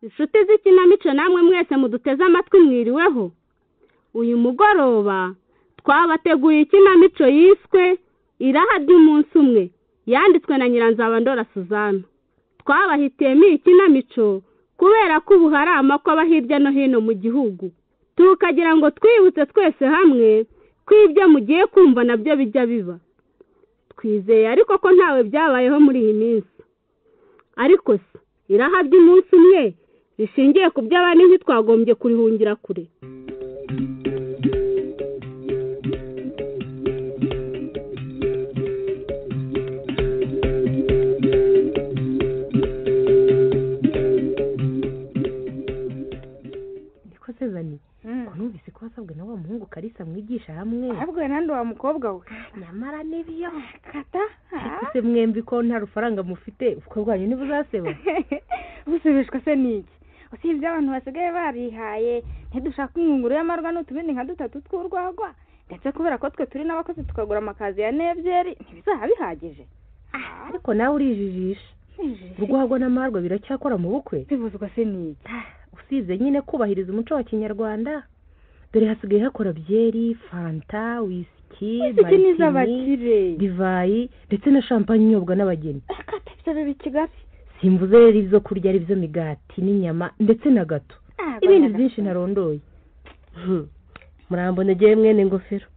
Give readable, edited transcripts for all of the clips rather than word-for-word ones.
inshuti z'ikinamico namwe mwese muduteze amatwi mwiriweho. Uyu mugoroba twabateguye ikinamico yiswe Iraha ry'umunsi umwe, yanditswe na Nyiranzabandora Suzana. Twabahitiyemo iyi kinamico kubera ko ubu hari amakwa aba hirya no hino mu gihugu, tukagira ngo twibutse twese hamwe ko ibyo mugiye kumva nabyo bijya biba. Twizeye ariko ko ntawe byabayeho muri iyi minsi. Ariko se iraha ry'umunsi umwe rishingiye ku by'abandi ntitwagombye kurihungira kure. Zani numvise ko wasabwe na wa muhungu Kalisa mwigisha hamwe. Ahubwo nande wa mukobwa we. Nyamara nibiyo Kata. Ese mwembi ko nta rufaranga mufite uko rwanyu niba uzaseba. Usubishwa se niki? Usibye abantu basigaye barihaye ntidushaka ingunguru y'amarwa n'utubindi nka dutatu tw'urwagwa. Ndetse kubera ko twe turi n'abakozi tukagura amakazi ya nebyeri ntibizaha bihagije. Ariko nawe urijijisha. Urwagwa n'amarwa biracyakora mu bukwe. Bibuzwa se niki? Usibye nyine kubahiriza umuco wa Kinyarwanda. Dore hasigaye hakora byeri, fanta, whisky, martini, divayi ndetse na champagne inyobwa n'abageni. Akatebye bibi Kigali. Simvuze rero ibyo kurya ari byo migati n'inyama ndetse na gato. Ibindi byinshi narondoye. Murambone giye mwene ngofero.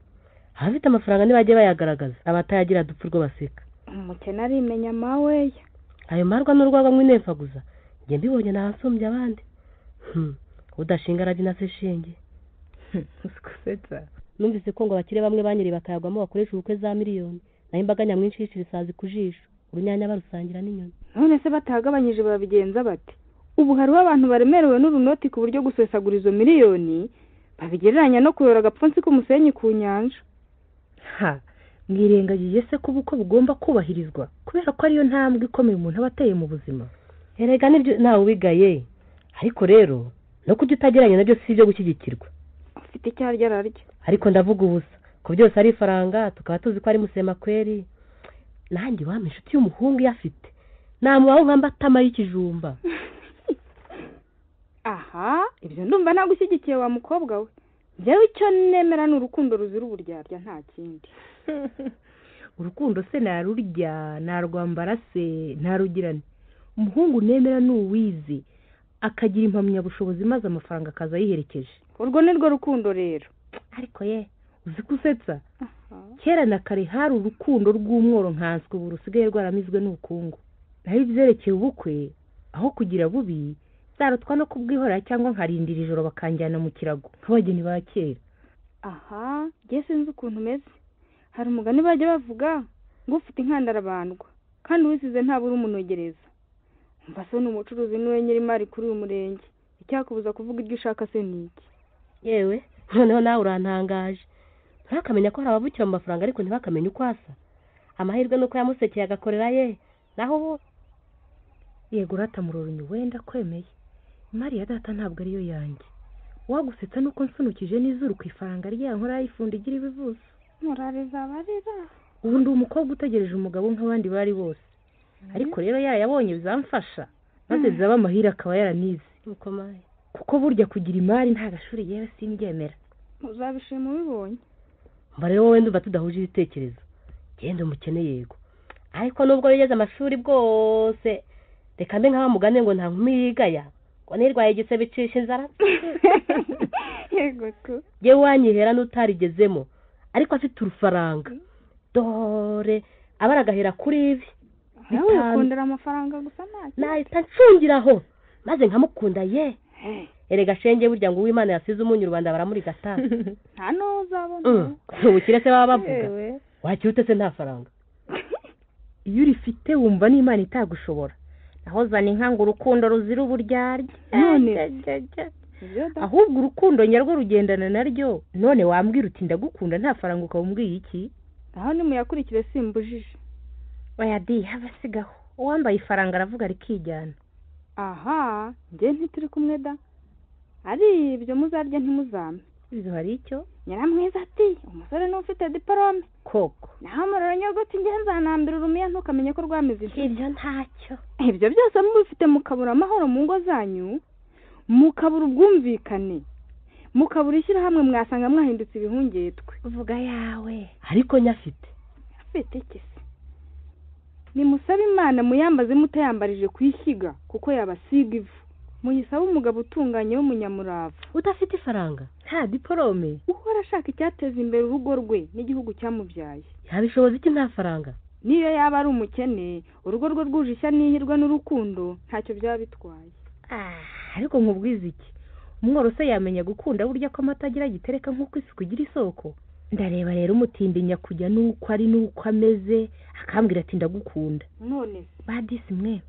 Abafite amafaranga nibajye bayagaragaza, abatayagira dupfurwa baseka. Umukene ari imenya mawe. Ayo marwa n'urwagwa mwinefaguza. Nge mbibonye nahasumbye abandi. Udashinga aragina se shenge. Usikusetsa. Numvise ko ngo abakire bamwe banyiri bakayagwamo bakoresha ubukwe za miliyoni. Naho imbaga nyamwinshi yishirisazi kujisho. Urunyanya barusangira n'inyoni. None se batagabanyije babigenza bati? Ubu hariho abantu baremerewe n'urunoti ku buryo gusesagura izo miliyoni babigereranya no kuyora agapfunsi k'umusenyi ku nyanja. Mwirengagije se ko ubuko bugomba kubahirizwa kubera ko ariyo ntambwe ikomeye umuntu aba ateye mu buzima. Erega nibyo nawe ubigaye. Ariko rero no kujya utageranya nabyo si ibyo gushyigikirwa. Ufite icyarya ararya. Ariko ndavuga ubusa ko byose ari ifaranga tukaba tuzi ko ari musema kweri. Nanjye wampa inshuti y'umuhungu yafite namubaho nk'ambatama y'ikijumba. Aha ibyo ndumva nagushyigikiye wa mukobwa we. Njyewe icyo nemera ni urukundo ruzira uburyarya nta kindi. Urukundo se narurya narwambara se ntarugirane. Umuhungu nemera n'uwize akagira impamyabushobozi maze amafaranga akaza yiherekeje. Urwo ni rwo rukundo rero. Ariko ye uzi kusetsa. Kera na kare hari urukundo rw'umworo nkanswe ubu rusigaye rwaramizwe n'ubukungu. Naho ibyerekeye ubukwe aho kugira bubi zarutwa no kubwihora cyangwa nkarindira ijoro bakanjyana mu kirago nk'abageni ba kera. Aha nge sinzi ukuntu umeze. Hari umugani bajya bavuga ngo ufite inkandara bandwa kandi wisize ntabura umunogereza. Mba so n'umucuruzi niwe nyir'imari kuri uyu murenge. Icyakubuza kuvuga ibyo ushaka se niki? Yewe noneho nawe urantangaje. Ntakamenya ko hari ababukira mu mafaranga ariko ntibakamenya uko asa. Amahirwe nuko yamusekeye agakorera ye. Naho yego ratamurorunye wenda kwemeye. Imari ya data ntabwo ariyo yanjye. Wagusetsa nuko nsunukije n'izuru ku ifaranga ryankora yifundi igira ibivuzo. Murariza barira. Ubu ndi umukobwa utegereje umugabo nk'abandi bari bose. Ariko rero yabonye bizamfasha maze bizaba amahira akaba yaranize. Ukomaye. Kuko burya kugira imari nta gashuri yewe simbyemera. Uzabishima ubibonye. Mba rero wowe ndumva tudahuje ibitekerezo. Genda umukene yego. Ariko nubwo yigeze amashuri bwose reka mbe nk'abamugane ngo nta nkumi yigaya ngo nirwaye igisebe cisha inzara. Yego ko. Yewe wanyihera n'utarigezemo ariko afite urufaranga. Dore abaragahera kuri ibi. Nawe ukundira amafaranga gusa ntacyo. Nahita ncungiraho maze nkamukunda ye. Erega shenge burya ngo uw'Imana yasize umunyu Rwanda baramuri gata. Nta no uzabona. Ubukire se baba bavuga. Wakirute se nta faranga. Iyo urifite wumva n'Imana itagushobora. Naho zana inka ngo urukundo ruzira uburyarya. None ahubwo urukundo nyarwo rugendana naryo. None wambwira uti ndagukunda nta faranga ukawumbwiye iki? Aho ni muyakurikire simbujije. Oya di habasigaho. Uwambaye ifaranga aravuga rikijyana. Aha nge ntituri kumwe da. Ari ibyo muzarya ntimuzame. Ibyo hari icyo? Nyaramwiza ati umusore n'ufite diplome. Koko. Naho muroro nyogoti nge nzanambira urumiya ntukamenya ko rwamize. Ibyo ntacyo. Ibyo byose mubifite mukabura amahoro mu ngo zanyu. mukabura ubwumvikane, mukabura ishyirahamwe, mwasanga mwahindutse ibihungetwe. uvuga yawe. ariko nyafite. afite iki se? nimusabe Imana muyambaze mutayambarije kuyishyiga kuko yabasiga ivu. muyisabe umugabo utunganye w'umunyamurava, udafite ifaranga, nta diporome, uhora ashaka icyateza imbere urugo rwe n'igihugu cyamubyaye. yabishoboza iki nta faranga? niyo yaba ari umukene, urugo rwe rwuje ishya n'ihirwe n'urukundo, ntacyo byaba bitwaye. ariko nkubwiza iki, umworo se yamenya gukunda burya ko amata agira gitereka nk'uko isuku igira isoko? ndareba rero umutindinya kujya n'uko ari n'uko ameze, akambwira ati ndagukunda. none badisi mwe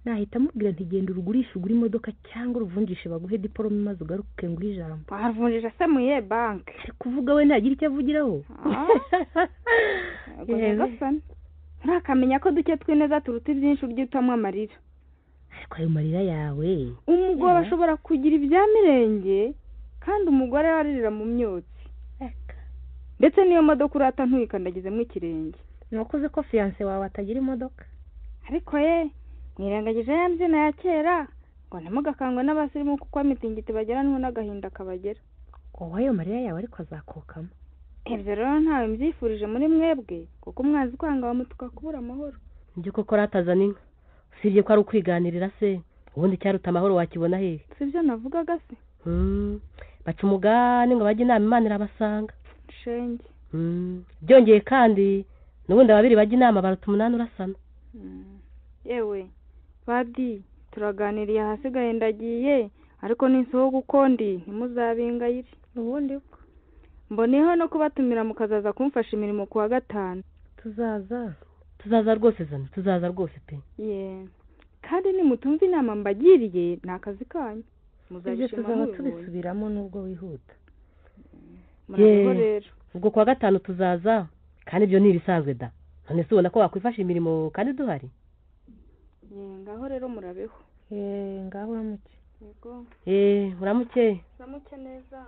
nahita amubwira nti genda urugurisha ugura imodoka cyangwa uruvunjishe baguhe diporome maze ugaruke nguhe ijambo. waruvunjisha se mu iyihe banki? ari kuvuga we ntagira icyo avugiraho. gasana ntakamenya ko duke twineza turuta ibyinshi uryitamo amarira. ariko ayo marira yawe, umugore ashobora kugira ibya mirenge kandi umugore aririra mu myotsi. ndetse n'iyo modoka urata ntuyikandagizemo ikirenge. nakuze ko fiyanse wawe atagira imodoka. ariko mwirengagije ya mbyino ya kera ngo ntimugakangwe n'abasirimu kuko imitingito bagera n'agahinda kabagera. wowe ayo marira yawe ariko azakokamo. ibyo rero ntawe mbyifurije muri mwebwe kuko umwanzi kwanga wamutuka kubura amahoro. njye koko ratazana inka, usibye ko ari ukwiganirira se, ubundi cyaruta amahoro wakibona hehe? sibyo navugaga se. baca umugani ngo bajye inama Imana irabasanga. shenge. byongeye kandi n'ubundi babiri bajya inama baruta 8 urasana. yewe badi turaganiriye, ahasigaye ndagiye, ariko ninsohoka uko ndi ntimuzabingayire. ubundi bwo mboneyeho no kubatumira mukazaza kumfasha imirimo ku wa gatanu. tuzaza rwose zana, tuzaza rwose pe. kandi nimutumva inama mbagiriye ni akazi kanyu, ibyo tuzaba tubisubiramo nubwo wihuta. murabeho rero. ubwo ku wa gatanu tuzaza, kandi ibyo ni ibisanzwe da. none se ubona ko wakwifasha imirimo kandi duhari? ngaho rero murabeho. ngaho uramuke. yego. uramuke. uramuke neza.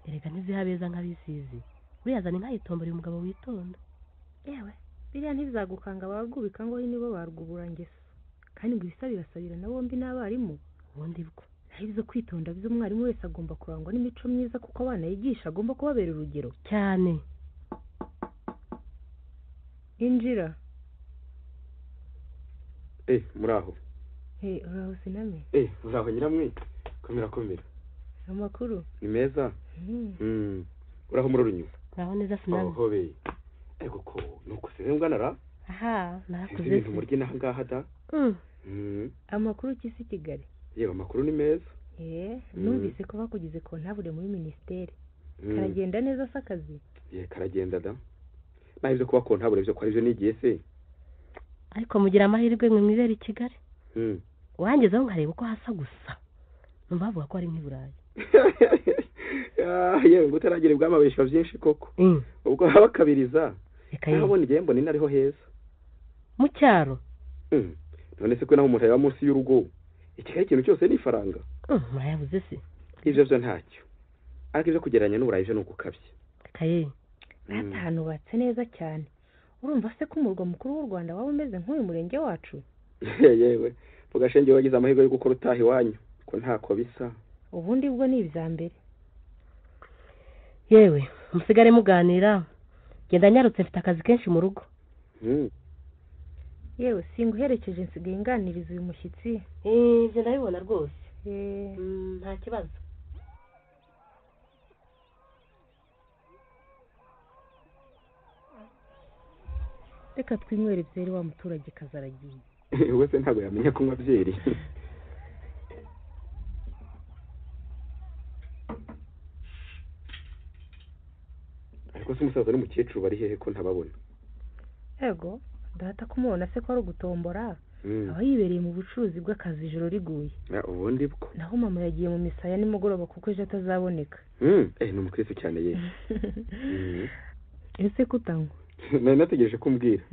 erega ntizihabeza nk'abisizi, buriya zana inka yitomborera umugabo witonda. yewe biriya ntibizagukanga abagubika ngo nibo barwuburangeso, kandi ngo ibisa birasabira na bombi n'abarimu. ubundi bwo naho ibyo kwitonda by'umwarimu wese agomba kurangwa n'imico myiza kuko abana yigisha agomba kubabera urugero cyane. injira. muraho. uraho siname. muraho nyiramwe, komera. amakuru ni meza. uraho murarunyuza. uraho neza siname. hobe ariko ko nuko sirembwa nara. nakuze ibintu murye naha ngaha da. amakuru kisi Kigali. yewe amakuru ni meza. numvise ko bakugize kontabule muri ministeri. karagenda neza se akazi? karagenda da. naho ibyo kuba kontabule byo kwari byo nigiye se. ariko mugira amahirwe mwe mwibera i Kigali. wangezeho nkareba uko hasa gusa, numva bavuga ko ari nk'iburayi. yewe ngo utaragira ibwamabeshwa byinshi koko. ubwo habakabiriza nabona igihe mbona inariho heza mu cyaro. none se ko naho umuntu yaba munsi y'urugo, ikihe kintu cyose ni ifaranga. murayabuze se. ibyo byo ntacyo, ariko ibyo kugereranya n'uburayi byo ni ugukabya. ahantu batse neza cyane. urumva se ko umurwa mukuru w'u Rwanda waba umeze nk'uyu murenge wacu? yewe mugashenge wagize amahirwe yo gukora utaha iwanyu ko ntako bisa. ubundi bwo ni ibya mbere. yewe musigare muganira, genda nyarutse mfite akazi kenshi mu rugo. yewe singuherekeje nsigaye nganiriza uyu mushyitsi. ibyo ndabibona rwose. nta kibazo. reka twinywere byeri, wa muturage kazaragiye. wese ntabwo yamenya kunywa byeri. ariko se umusaza n'umukecuru bari hehe ko ntababona? yego data kumubona se ko ari ugutombora, aba yibereye mu bucuruzi bw'akazi ijoro riguye. ubundi bwo naho mama yagiye mu misa ya nimugoroba kuko ejo atazaboneka. ni umukristo cyane ye. ese kutanywa? nari nategereje ko umbwira.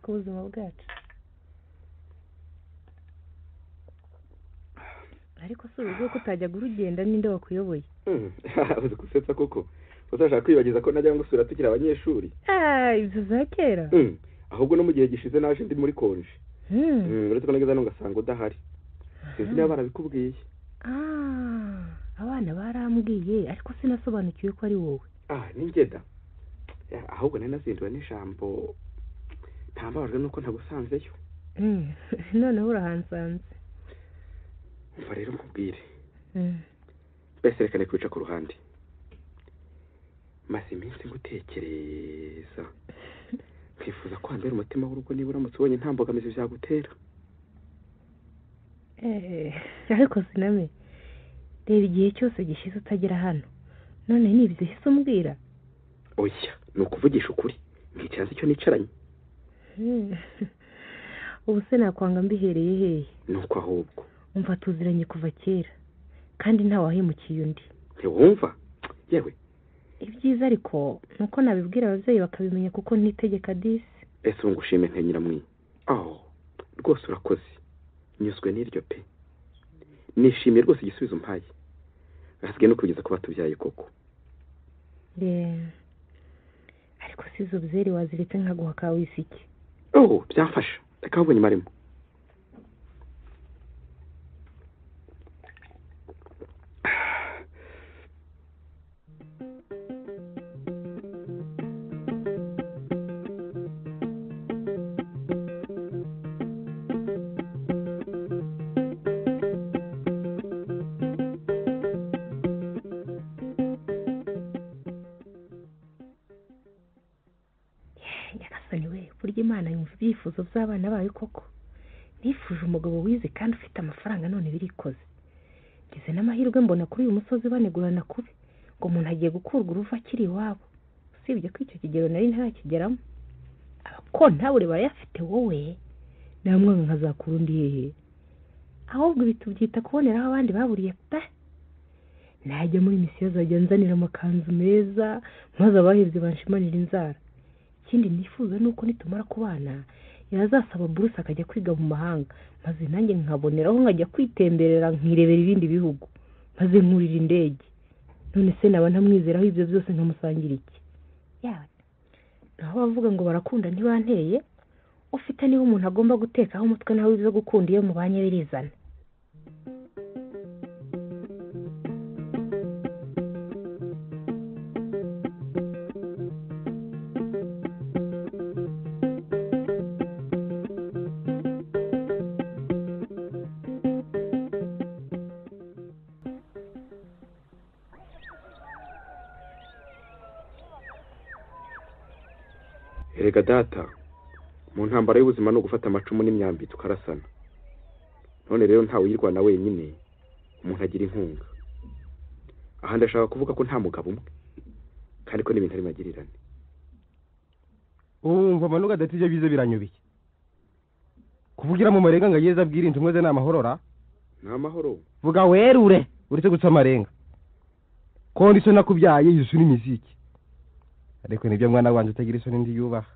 ku buzima bwacu. ariko si uburyo ko utajyaga urugenda ninde wakuyoboye? uzi gusetsa koko utashaka kwibagiza ko najya ngusura tukiri abanyeshuri. ibyo za kera. ahubwo no mu gihe gishize naje ndi muri konje uretse ko nageze hano ngasanga udahari sinzi niba barabikubwiye. Abana barambwiye ariko sinasobanukiwe ko ari wowe. Ningeda ahubwo nari nazinduwe n'ijambo ntambabajwe nuko ntagusanzeyo. Noneho urahansanze. Umva rero nkubwire mbese reka kwica ku ruhande maze iminsi ngutekereza nkifuza ko hambere umutima w'urugo niba uramutse ubonye nta mbogamizi byagutera. Ariko siname reba igihe cyose gishize utagera hano none nibyo uhise umbwira. Oya ni ukuvugisha ukuri nkicaza icyo nicaranye. Ubu se nakwanga mbihereye hehe? Nuko ahubwo umva tuziranye kuva kera kandi nta wahemukiye undi. Ntiwumva yewe ibyiza ariko nuko nabibwira ababyeyi bakabimenya kuko ntitegeka disi. Ese ngushime ntenyira mwi rwose urakoze nyuzwe n'iryo pe nishimiye rwose igisubizo mpaye hasigaye no kugeza ku batubyaye koko. Ariko si izo byeri waziretse nkaguha ka wisiki. Byamfasha reka ahubwo nyimaremo. Imana yumva ibyifuzo by'abana bayo koko. Nifuje umugabo wize kandi ufite amafaranga none birikoze. Ngize n'amahirwe mbona kuri uyu musozi banegurana kubi ngo umuntu agiye gukurwa uruva akiri iwabo. Usibye ko icyo kigero nari ntarakigeramo. Abakontabure barayafite wowe namwe nkazakura undi hehe. Ahubwo bitubyita kuboneraho abandi baburiye pe. Najya muri misiyo zajya nzanira amakanzu meza maze abahebye banshimanira inzara. Ikindi nifuza nuko nitumara kubana yazasaba buruse akajya kwiga mu mahanga maze nanjye nkaboneraho nkajya kwitemberera nkirebera ibindi bihugu maze nkurira indege. None se naba ntamwizeraho ibyo byose nkamusangira iki? Naho bavuga ngo barakunda ntibanteye ufite niba umuntu agomba gutekaho umutwe nawe ibyo gukunda iyo mubanye birizana. Erega data mu ntambara y'ubuzima no gufata amacumu n'imyambi tukarasana. None rero ntawe uyirwana wenyine umuntu agira inkunga. Aha ndashaka kuvuga ko nta mugabo umwe kandi ko n'ibintu ari magirirane. Umva manuga datije bize biranyubiye. Kuvugira mu marenga ngayeza bwirinze umweze n'amahorora. N'amahoro. Vuga werure uretse guca amarenga. Kondi so nakubyaye yusu n'imiziki. Ariko nibyo mwana wanje utagira isoni ndi yubaha.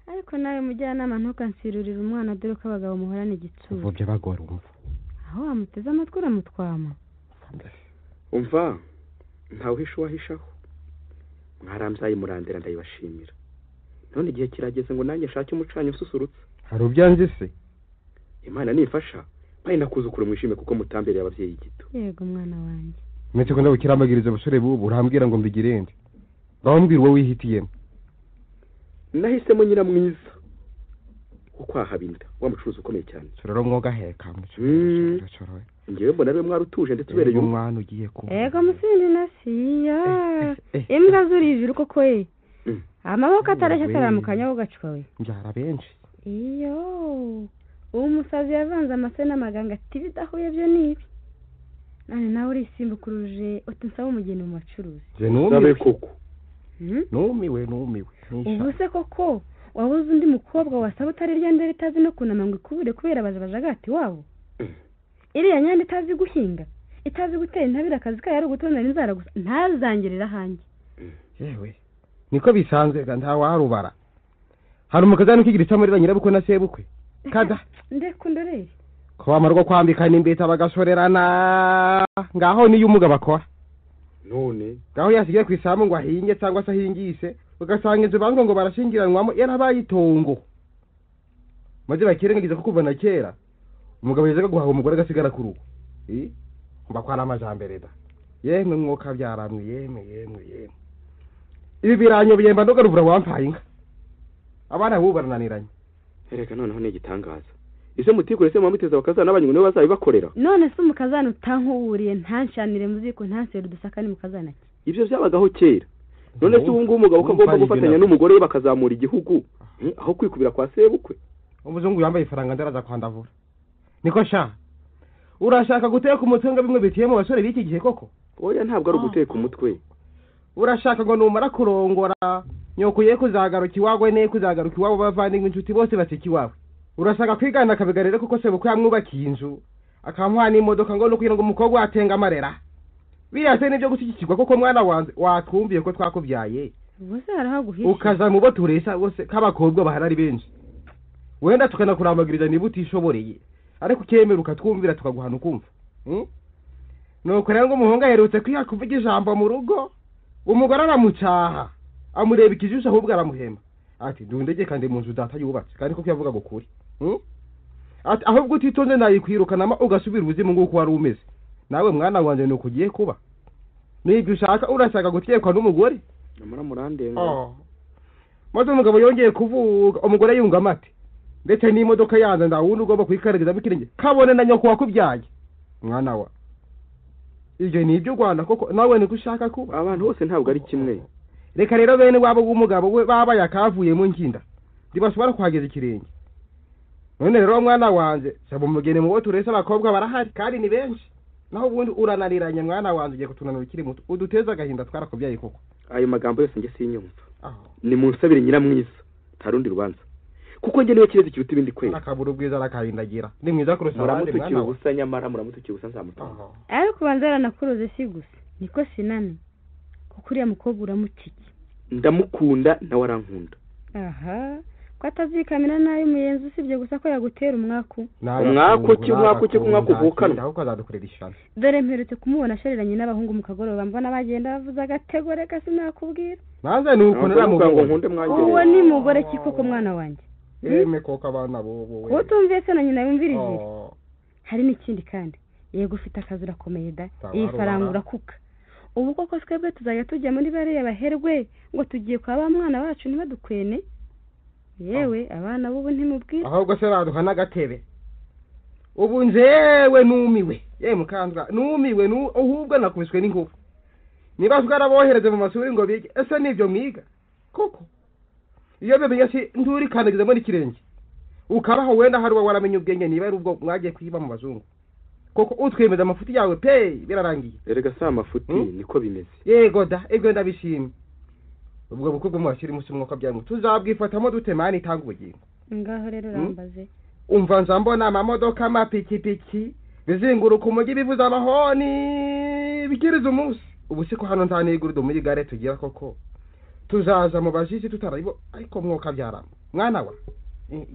Ariko nawe mujyanama ntukansirurira umwana dore ko abagabo muhorana igitsuru. Ubwo byabagora umva. Aho amuteze amatwi uramutwama. Umva ntawe uhisha wahishaho. Mwaramzaye murandera ndayibashimira. None igihe kirageze ngo nanjye shake umucanyo ususurutse. Hari ubyanze se? Imana nifasha bayi nakuzukura mwishime kuko mutambereye abavyeyi gito. Yego mwana wanjye. Metse ko ndabukirambagiriza busore bubu urambwira ngo mbigirende. Bambwira wowe wihitiyemo. Nahisemo nyira mwiza. Uko ahabinda wa mucuruzi ukomeye cyane. Sororo mwoga heka muco. Ngiye mbona be mwarutuje ndetse ubereye umwana ugiye ku. Ego musindi nasiya. Imbwa zurije uko koye. Amaboko atarashya taramukanya wo gacwa we. Njara benshi. Iyo. Umusazi yavanze amase n'amaganga ati bidahuye byo nibi. Nane nawe uri simbukuruje utunsaba umugeni mu macuruzi. Je numiwe koko. Numiwe. Ubu se koko wabuze undi mukobwa wasaba utari ryande ritazi no kunama ngo ikubure kubera bajagati wabo. Iriya nyande itazi guhinga, itazi gutera intabira akazi kayo ari ugutonda inzara gusa ntazangerera hanjye. Yewe. Niko bisanzwe nta warubara. Hari umukazana ukigira cyamurira nyirabukwe na sebukwe. Kada ndekundorere. Ko bamarwa kwambikana imbeta bagasorerana ngaho niyo umugabo akora. None ngaho yasigaye kwisamu ngo ahinge cyangwa se ahingise ugasanga inzu bango ngo barashingiranwamo yarabaye itongo maze bakirengagiza ko kuva na kera umugabo yazaga guhaha umugore agasigara ku rugo mba kwa n'amajambere da yemwe mwuka byaramwe yemwe ibi biranyobeye mba ndogaruvura wampaye inka abana bo barananiranye ereka noneho ni igitangaza ise mutikure se mwamuteza bakazana abanyu niwe bazabibakorera none se umukazana utankuburiye ntanshanire muziko ntansere dusakane mukazana ibyo byabagaho kera none se ubu ngubu umugabo ukagomba gufatanya n'umugore we bakazamura igihugu aho kwikubira kwa sebukwe umuzungu yambaye ifaranga ndaraza kwandavura niko sha urashaka guteka umutunga bimwe bitiye mu basore b'iki gihe koko oya ntabwo ari uguteka umutwe urashaka ngo numara kurongora nyokuye kuzagaruka iwagwe ne kuzagaruka iwabo bavandimwe inshuti bose basiki wawe urashaka kwigana akabigarere kuko sebukwe yamwubakiye inzu akamuha n'imodoka ngo no kugira ngo umukobwa watenga amarera birase nibyo gushyigikirwa koko mwana wanze watwumviye ko twakubyaye bose harahaguhisha ukaza mu bo turesa bose k'abakobwa baharari benshi wenda tukanakuramagiriza niba utishoboreye ariko ukemera ukatwumvira tukaguhana ukumva nuko rero ngo umuhungu aherutse kwiha kuvuga ijambo mu rugo umugore aramucaha amureba ikijisho ahubwo aramuhema ati ndundege kandi mu nzu data yubatse kandi koko yavuga gukuri ati ahubwo utitonze nayikwirukanamo ugasubira ubuzima nguko wari umeze nawe mwana wanjye nuko ugiye kuba nibyo ushaka urashaka gutekwa n'umugore namara murandenga maze umugabo yongeye kuvuga umugore yunga amate ndetse n'imodoka yanze ndawundi ugomba kuyikaragizamo ikirenge kabone na nyoko wakubyaye mwana wa ibyo ni ibyo Rwanda koko nawe niko ushaka kuba abantu bose ntabwo ari kimwe reka rero bene wabo w'umugabo we baba yakavuye mu nkinda ntibashobora kuhageza ikirenge none rero mwana wanjye saba umugeni mu bo turese abakobwa barahari kandi ni benshi naho ubundi urananiranye mwana wanjye ugiye kutunanura ukiri muto uduteza agahinda twarakubyaye koko ayo magambo yose njye sinyumva ni mu nsabire nyiramwiza nta rundi rubanza kuko njye niwe kirezi kiruta ibindi kwezi akabura ubwiza arakahindagira ni mwiza kurusha abandi mwana ubusa nyamara muramutukiye ubusa nzamutunga ariko banza yaranakuruze si gusa niko sinani kuko uriya mukobwa uramuciki ndamukunda nawe arankunda aha ko atazikamira nabi umuyenzi usibye gusa ko yagutera umwaku ki umwaku uvukana ahubwo azadukorera ishano dore mperutse kumubona ashariranye n'abahungu mu kagoroba mbona bagenda bavuza agatego reka sinakubwira nanze nuko naramuvuga ngo nkunde mwangereye uwo ni mugore ki koko mwana wanjye yeme koko abana bobo ko tumviye se na nyina yumvirije hari n'ikindi kandi yego ufite akazi urakomeye da iyi faranga urakuka ubu koko twebwe tuzajya tujya muri bariya baherwe ngo tugiye kwa ba mwana bacu ntibadukwene yewe abana b'ubu ntimubwire ahubwo se baduha n'agatebe ubu njewe numiwe ye mukandwa numiwe ahubwo nakubiswe n'inkuba niba twarabohereze mu mashuri ngo bige ese nibyo mwiga koko iyo bimenye si nduri kandagizamo n'ikirenge ukabaho wenda hari waramenye ubwenge niba ari ubwo mwagiye kwiba mu bazungu koko utwemeza amafuti yawe pe birarangiye erega sa amafuti niko bimeze yego da ibyo ndabishimye ubwo bukubwo mu bashiri musi mwuka byangu tuzabwifatamo dutemani itanga ubugingo ngaho rero rambaze umva nzambona amamodoka amapikipiki bizinguruka umujyi bivuze amahoni bikiriza umunsi ubu siko hano ntanigurudo muri gare tugira koko tuzaza mu bajiji tutarayibo ariko mwuka byarama mwana wa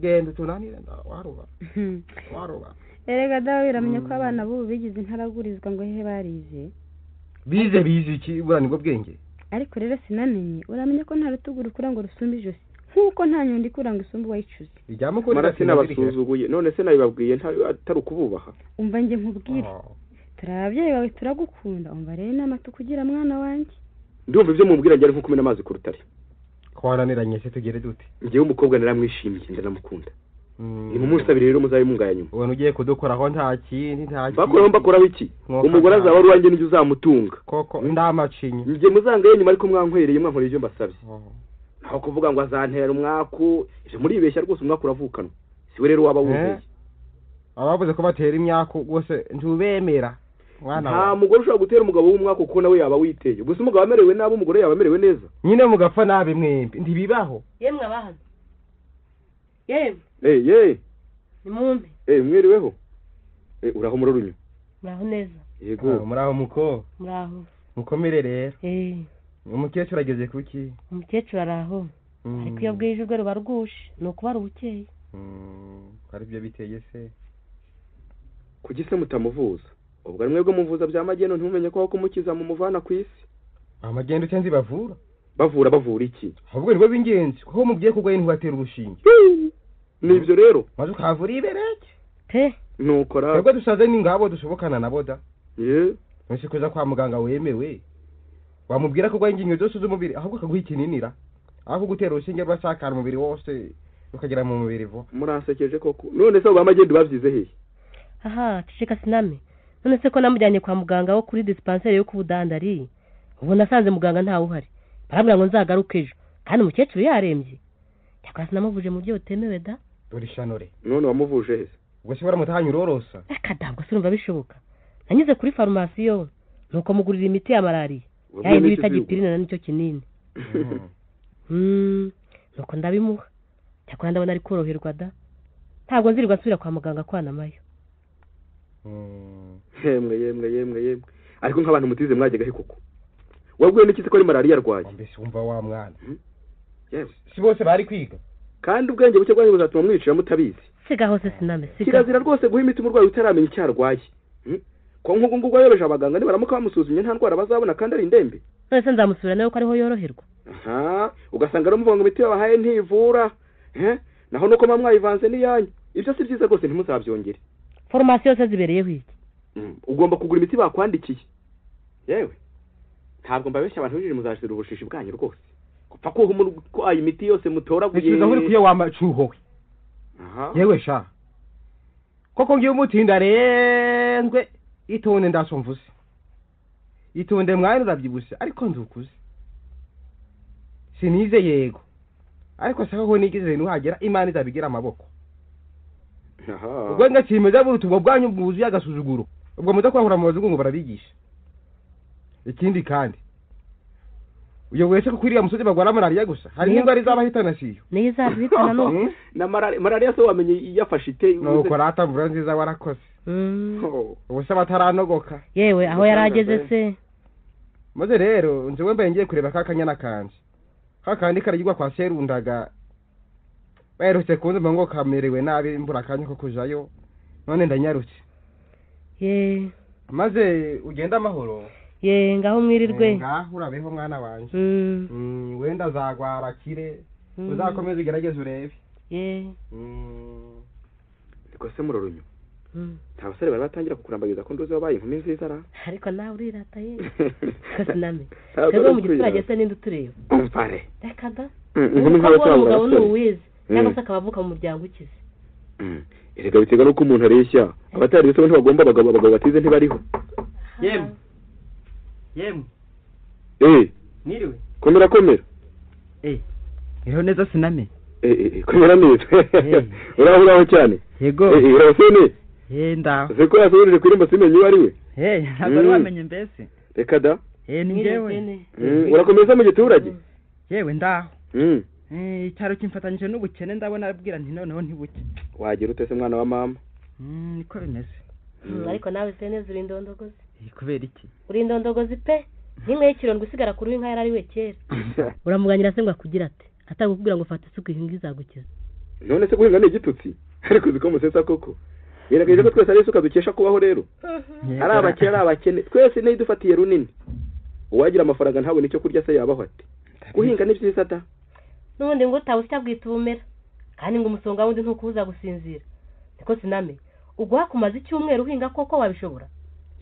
genda tunanire waruba erega dawe biramenya ko abana b'ubu bigize intaragurizwa ngo hehe barize bize iki bura nibwo bwenge ariko rero sinamenye uramenya ko nta rutugu rukura ngo rusumbe ijosi nk'uko nta nyundi ikura ngo isumbe uwayicuze mara sinabasuzuguye none se nabibabwiye atari ukububaha umva njye nkubwire turi ababyeyi bawe turagukunda umva rero inama tukugira mwana wanjye ndumva ibyo mubwira njye ari nko kumena amazi ku rutare twaraniranye se tugere dute njyewe umukobwa naramwishimiye ndanamukunda ni mu munsi abiri rero muzabe mungaye nyuma ubona ugiye kudukoraho nta kindi bakoraho iki umugore azaba ari uwanjye n'ibyo uzamutunga koko ndamacinye njye muzangaye nyuma ariko mwankwereye mwankoreye ibyo mbasabye naho kuvuga ngo azantera umwaku ibyo muribeshya rwose umwaku uravukanwa siwe rero waba wumveye abavuze ko batera imyaku rwose ntubemera nta mugore ushobora gutera umugabo w'umwaku kuko nawe yaba witeye gusa umugabo amerewe nabi umugore yaba amerewe neza nyine mugapfa nabi mwembi ntibibaho yemwe abahano yemwe nimumpe mwiriweho uraho murorunyo muraho neza yego muraho muko muraho mukomere rero umukecuru ageze kuki umukecuru araho ariko iyo bwije urwe ruba rwushe ni ukubara ubukeye ari byo biteye se kuki se mutamuvuza ubwo ari mwebwe muvuza bya magendo ntumenye ko kumukiza mu muvana ku isi amagendo cyo nzi bavura bavura iki? ahubwo nibo b'ingenzi kuko mugiye kugwaye ntibatera urushinge. Nibyo rero maze ukavura ibereke te nuko ra twebwe dusaze n'ingabo dushobokana nabo da. ye nose kuza kwa muganga wemewe wamubwira ko gwaye ingingo zose z'umubiri ahubwo akaguha ikininira aho gutera urushinge rw'asakara umubiri wose ukagera mu mubiri vo. murasekeje koko. none se bamagende bavyize hehe? aha cicika siname none se ko namujyanye kwa muganga wo kuri dispensaire yo kubudandari ubu nasanze muganga ntawe uhari barambwira ngo nzagaruke ejo kandi umukecuru yarembye cyakora sinamuvuje mu byo utemewe da. dore shanore none wamuvuje hese? ubwo se baramutahanye urorosa reka ntabwo se urumva bishoboka nanyuze kuri farumasi yo nuko mugurira imiti ya malariya yayindi bita gipirine na nicyo kinini nuko ndabimuha cyakora ndabona ari koroherwa da ntabwo nzirirwa nsubira kwa muganga kwana mayo. yemwe ariko nk'abantu mutize mwajyaga he koko? wabwiwe n'iki ko ari malariya arwaye? mbese wumva wa mwana yewe si bose bari kwiga kandi ubwenge buke bwanyu buzatuma mwicira mutabizi. siga hose siname siga kirazira rwose guha imiti umurwayi utaramenya icyo arwaye. ko nk'ubwo ngubwo yoroheje abaganga nibaramuka bamusuzumye nta ndwara bazabona kandi ari indembe. none se nzamusubira nawe ko ariho yoroherwa. ugasanga aramuvuga ngo imiti babahaye ntivura naho nuko mwa mwayivanze n'iyanyu. ibyo si byiza rwose ntimuzabyongere. farumasi yose zibereyeho iki? ugomba kugura imiti bakwandikiye. yewe ntabwo mbabeshya abantu b'ijiri muzashira ubushishi bwanyu rwose gupfa ko umurwayi imiti yose mutoraguye. nisubiza uri kuye wamacuhowe. yewe sha koko ngiye umutinda renzwe itonde ndasomvuze itonde mwana urabyibuse ariko nzukuze sinize yego ariko saka ko nigize nuhagera imana izabigira amaboko. ubwo ngakimeza burutubo bwanyu bwuzuye agasuzuguro ubwo muza kwahura mu bazungu barabigisha. ikindi kandi uyo wese kukwiriya musozi bagwara malariya gusa hari n'indwara izabahitana siyo n'izabihitana nuko na malariya so wamenye yafashe ite nuko rata mvura nziza warakoze. ubuse bataranogoka yewe aho yarageze se. maze rero nje wembaye ngiye kureba kakanyana kanje kakandi karigwa kwa serundaga baherutse kunzuma ngo kamerewe nabi imbura kanya ko kujayo none ndanyarutse. maze ugenda amahoro. ngaho mwirirwe. ngaho urabeho mwana wanje. wenda zagwara kire uzakomeza ugerageze urebe. niko se murorunyo nta basore bari batangira kukurambagiza ko nduzi wabaye inkumi nziza ra. ariko nawe urirata ye kasiname twebwe mu giturage se ninde utureba. umvare reka da inkumi nk'aho umugabo ni uwize cyangwa se akaba avuka mu muryango ukize. erega bitega nuko umuntu areshya abatari bose ntibagomba abagabo batize ntibariho. yemwe niriwe komera iriho neza siname. komera neza uraho cyane. yego urabasene ndaho se ko yasohoreje kuri mba simenye uwo ari we. ntabwo ari wamenye mbese. reka da ni njyewe. urakomeza mu giturage? yewe ndaho icyaro kimfatanyije n'ubukene ndabona abwira nti noneho ntibuke. wagira ute se mwana wa mama? niko bimeze. ariko nawe se neza uri indondogozi. kubera iki? uri indondogozi pe n'imwe y'ikirondwe usigara kuri inka yari ari we kera. uramuganyira se ngo akugira ate atari kukubwira ngo fata isuku ihinga izagukiza. none se guhinga ni igitutsi ariko uzi ko musesa koko yerageje ko twese ari isuka dukesha kubaho rero. ari abakene ari abakene twese niyo dufatiye runini. uwagira amafaranga ntabone icyo kurya se yabaho ate? guhinga ni byiza da. n'ubundi ngo utawe ucyabwita ubumera kandi ngo umusonga wundi ntukubuza gusinzira. niko siname ubwo hakumaze icyumweru uhinga koko wabishobora?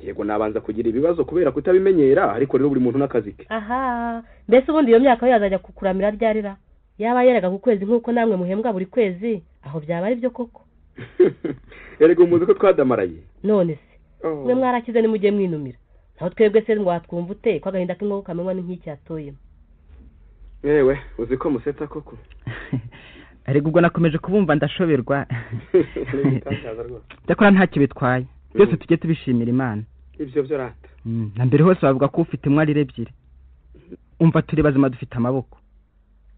yego nabanza kugira ibibazo kubera kutabimenyera ariko rero buri muntu n'akazi ke. mbese ubundi iyo myaka yazajya kukuramira ryarira yaba yeraga ku kwezi nk'uko namwe muhembwa buri kwezi aho byaba ari byo koko. erega umuzi ko twadamaraye. none se mwe mwarakize nimujye mwinumira naho twebwe se ngo watwumva ute ko agahinda k'inkoko kamenywa n'inki yatoyemo. yewe uzi ko musetsa koko. ariko ubwo nakomeje kubumva ndashoberwa. ndakora nta kibitwaye byose tujye tubishimira Imana. ibyo byo rata. na mbere hose bavuga ko ufite umwarire ebyiri. umva turi bazima dufite amaboko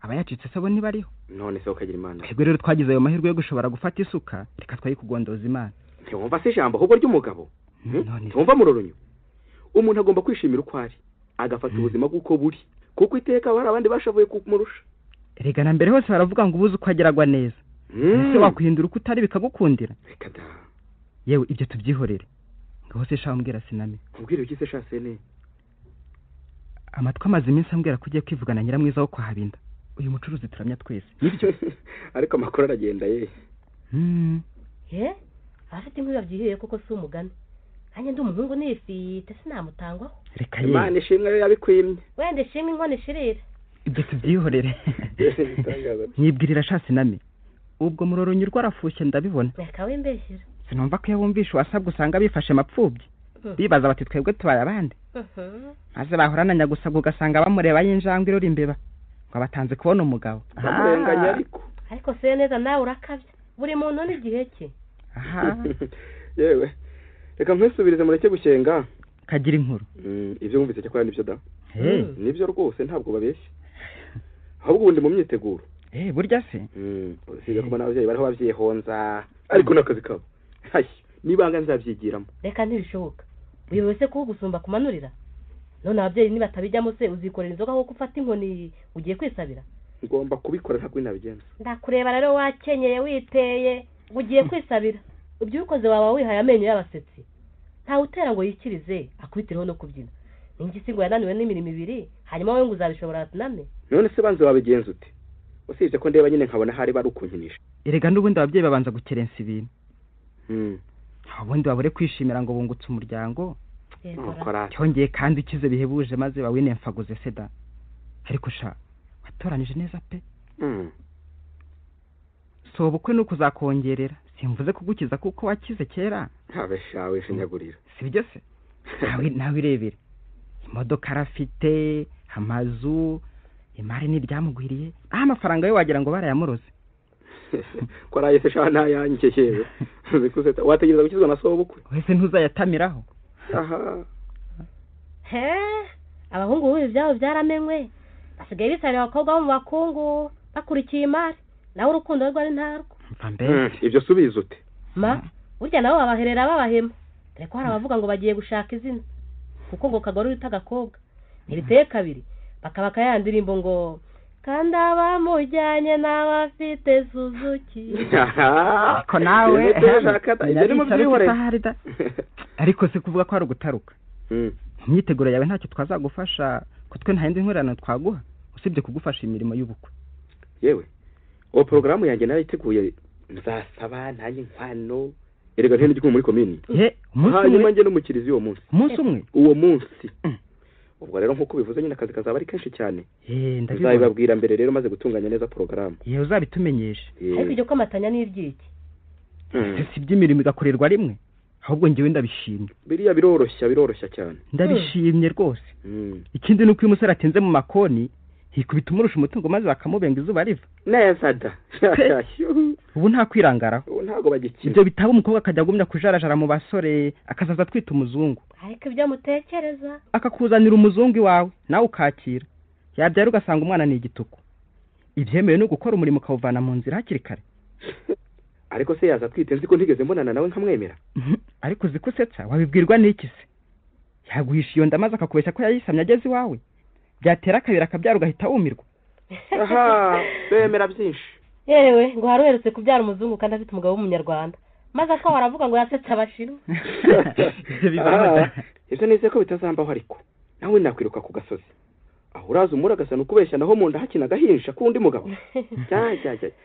abayacitse se bo ntibariho. none se ukagira Imana. twebwe rero twagize ayo mahirwe yo gushobora gufata isuka reka twayikugondoza Imana. ntiwumva se ijambo ahubwo ry'umugabo? ntiwumva murorunyo umuntu agomba kwishimira uko ari agafata ubuzima bw'uko buri kuko iteka hari abandi bashavuye kumurusha. erega na mbere hose baravuga ngo ubuze uko ageragwa neza. ese wakwihindura uko utari bikagukundira? reka da. yewe ibyo tubyihorere ngaho se sha umbwira siname. ubwire iki se sha sene? amatwi amaze iminsi ambwira ko ugiye kwivugana nyiramwiza wo kwa Habinda. Uyu mucuruzi turamya twese nibyo. ariko amakuru aragenda ye. afite inkuru yabyihiriye koko si umugani. Nanjye ndi umuhungu nifite sinamutangwaho. Reka ye. Imana ishimwe yabikwimye. Wende shimwe inkono ishirire. Ibyo tubyihorere. Nyibwirira shasi nami. Ubwo muroronyi rwarafushye ndabibona. Reka wimbeshyira. Sinumva ko yabumvisha wasabwe usanga bifashe mapfubyi. Bibaza bati twebwe tubaye abandi. Maze bahorananya gusa ugasanga bamureba y'injangwe irora imbeba. Ngo batanze kubona umugabo. Bamurenganya ariko se neza nawe urakabye. Buri muntu n'igihe cye. Yewe. Reka nkwisubirize mureke gushyenga. Kagira inkuru. Ibyo wumvise cyo kwa nibyo da. Nibyo rwose ntabwo babeshye. Ahubwo ubundi mu myiteguro. Burya se. Usiga kubona abavyeyi bariho bavyihonza. Ariko nakazi kabo. Nibanga nzavyigiramo. Reka ntibishoboka. Uyobewe se ko gusumba kumanurira. None abavyeyi nibatabijyamo se uzikorera inzoga aho gufata inkoni ugiye kwisabira. Ngomba kubikora ntabwo nabigenza. Ndakureba rero wakenyeye witeye ugiye kwisabira. Ubyukoze waba wihaye amenyo y'abasetsi. Nta utera ngo yikirize akwitireho no kubyina. Ingisi ngo yananiwe n'imirimo ibiri hanyuma wowe ngo uzabishobora tuname. None se banze wabigenza ute? Usibye ko ndeba nyine nkabona hari bari ukunkinisha. Erega n'ubundi ababyeyi babanza gukerensa ibintu. Ubundi babure kwishimira ngo bungutse umuryango. Cyongeye kandi ukize bihebuje maze bawinemfaguze seda. Ariko sha watoranije neza pe. So ubukwe nuko uzakongerera. Simvuze kugukiza kuko wakize kera. Abeshawe shinyagurira. Sibyo se? Nawe irebere. Imodoka arafite, amazu, imari n'iryamugwiriye. Amafaranga yo wagira ngo barayamuroze. Ko araye sha ntayanjye yewe. Zikuzeta wategereza gukizwa na so ubukwe. Wese ntuzayatamiraho. Abahungu b'ubu byabo byaramenwe. Basigaye bisarira abakobwa bo mu bakungu bakurikiye imari. Nawe urukundo rwari ntarwo. Ibyo subiza ute? Burya nabo babaherera babahema. Ariko hari abavuga ngo bagiye gushaka izina. Kuko ngo kagore urita agakobwa. Ntibiteye kabiri. Bakabaka ya ndirimbo ngo kandi abamujyanye n'abafite Suzuki. Ariko nawe ariko se kuvuga ko ari ugutaruka. Imyiteguro yawe ntacyo twazagufasha ko twe nta yindi nkorano twaguha usibye kugufasha imirimo y'ubukwe. Yewe uwo porogaramu yanjye narayiteguye nzasaba nanjye nkwano erega ntende ndi muri komini. Hanyuma nge no mukirizi uwo munsi. Uwo munsi. Ubwo rero nkuko bivuze nyine akazi kazaba ari kenshi cyane. Nzabibabwira mbere rero maze gutunganya neza porogaramu. Uzabitumenyeshe. Ariko ibyo komatanya n'ibyiki. Si by'imirimo igakorerwa rimwe. Ahubwo ngewe ndabishimye. Biriya biroroshya cyane. Ndabishimye rwose. Ikindi nuko uyu musore atinze mu makoni hikubita umurusha umutungo maze bakamubenga izuba riva. Neza da. Ubu nta kwirangaraho. Ubu ntago bagikira. Ibyo bitaba umukobwa akajya agumya kujarajara mu basore akazaza twita umuzungu. Ariko ibyo mutekereza. Akakuzanira umuzungu iwawe nawe ukakira. Yabyara ugasanga umwana ni igituko. Ibyemewe no gukora umurimo ukawuvana mu nzira hakiri kare. Ariko se yaza twite nzi ko ntigeze mbonana nawe nkamwemera. Ariko zikusetsa wabibwirwa n'iki se? Yaguhisha iyo ndamaze akakubeshya ko yayisamye ageze iwawe. Byatera akabira akabyara ugahita wumirwa. Bemera byinshi. Yewe ngo haruherutse kubyara umuzungu kandi afite umugabo w'umunyarwanda. Maze ko baravuga ngo yasetsa abashiru. Ibyo nize ko bitazambaho ariko. Nawe nakwiruka ku gasozi. Aho uraza umuragasana ukubeshya naho mu nda hakina gahinsha kundi mugabo.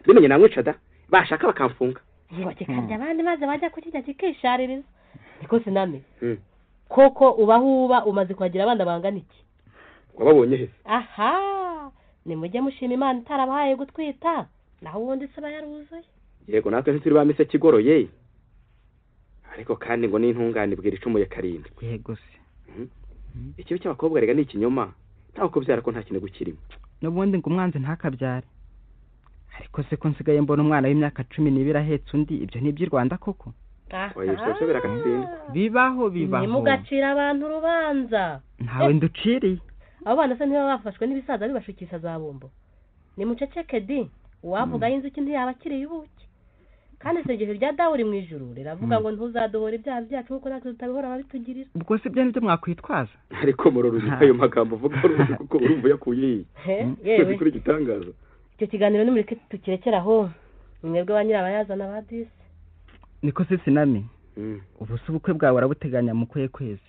Bimenye namwica da. Bashaka bakamfunga. Ngo kikajya abandi maze bajya kukijya kikishaririza. Niko siname. Koko ubahuba umaze kwagira abandi bangana iki? Wababonye he? Ni mujye mushima Imana itarabahaye gutwita. Naho ubundi se bayaruzuye. Yego natwe ntituri bamise kigoroye. Ariko kandi ngo n'intungane bwira icumuye karindwi. Yego se. Ikibi cy'abakobwa rega ni ikinyoma. Ntaho kubyara ko nta kintu gukirimo. N'ubundi ngo umwanze ntakabyare. Ariko se ko nsigaye mbona umwana w'imyaka 12 ahetse undi ibyo ni by'i Rwanda koko. Ibyo biragatsindwa. Bibaho. Nimugacira abantu urubanza. Ntawe nduciriye. Abo bana se niba bafashwe n'ibisaza bibashukisha za bombo. Ni muceceke di. Uwavuga y'inzuki ntiyaba akiriye ubuki. Kandi isengesho rya Dawudi mu ijuru riravuga ngo ntuzadohora ibyaha byacu kuko natwe tutabihora babitugirira. Ubwo se byo nibyo mwakwitwaza. Ariko murorozi ayo magambo uvuga kuko urumva yakuye. Yewe kuri gitangaza. Icyo kiganiro ni muri tukirekeraho. Mwebwe banyirabayazana ba disi. Niko se sinami. Ubu se ubukwe bwawe warabuteganya mu kwezi.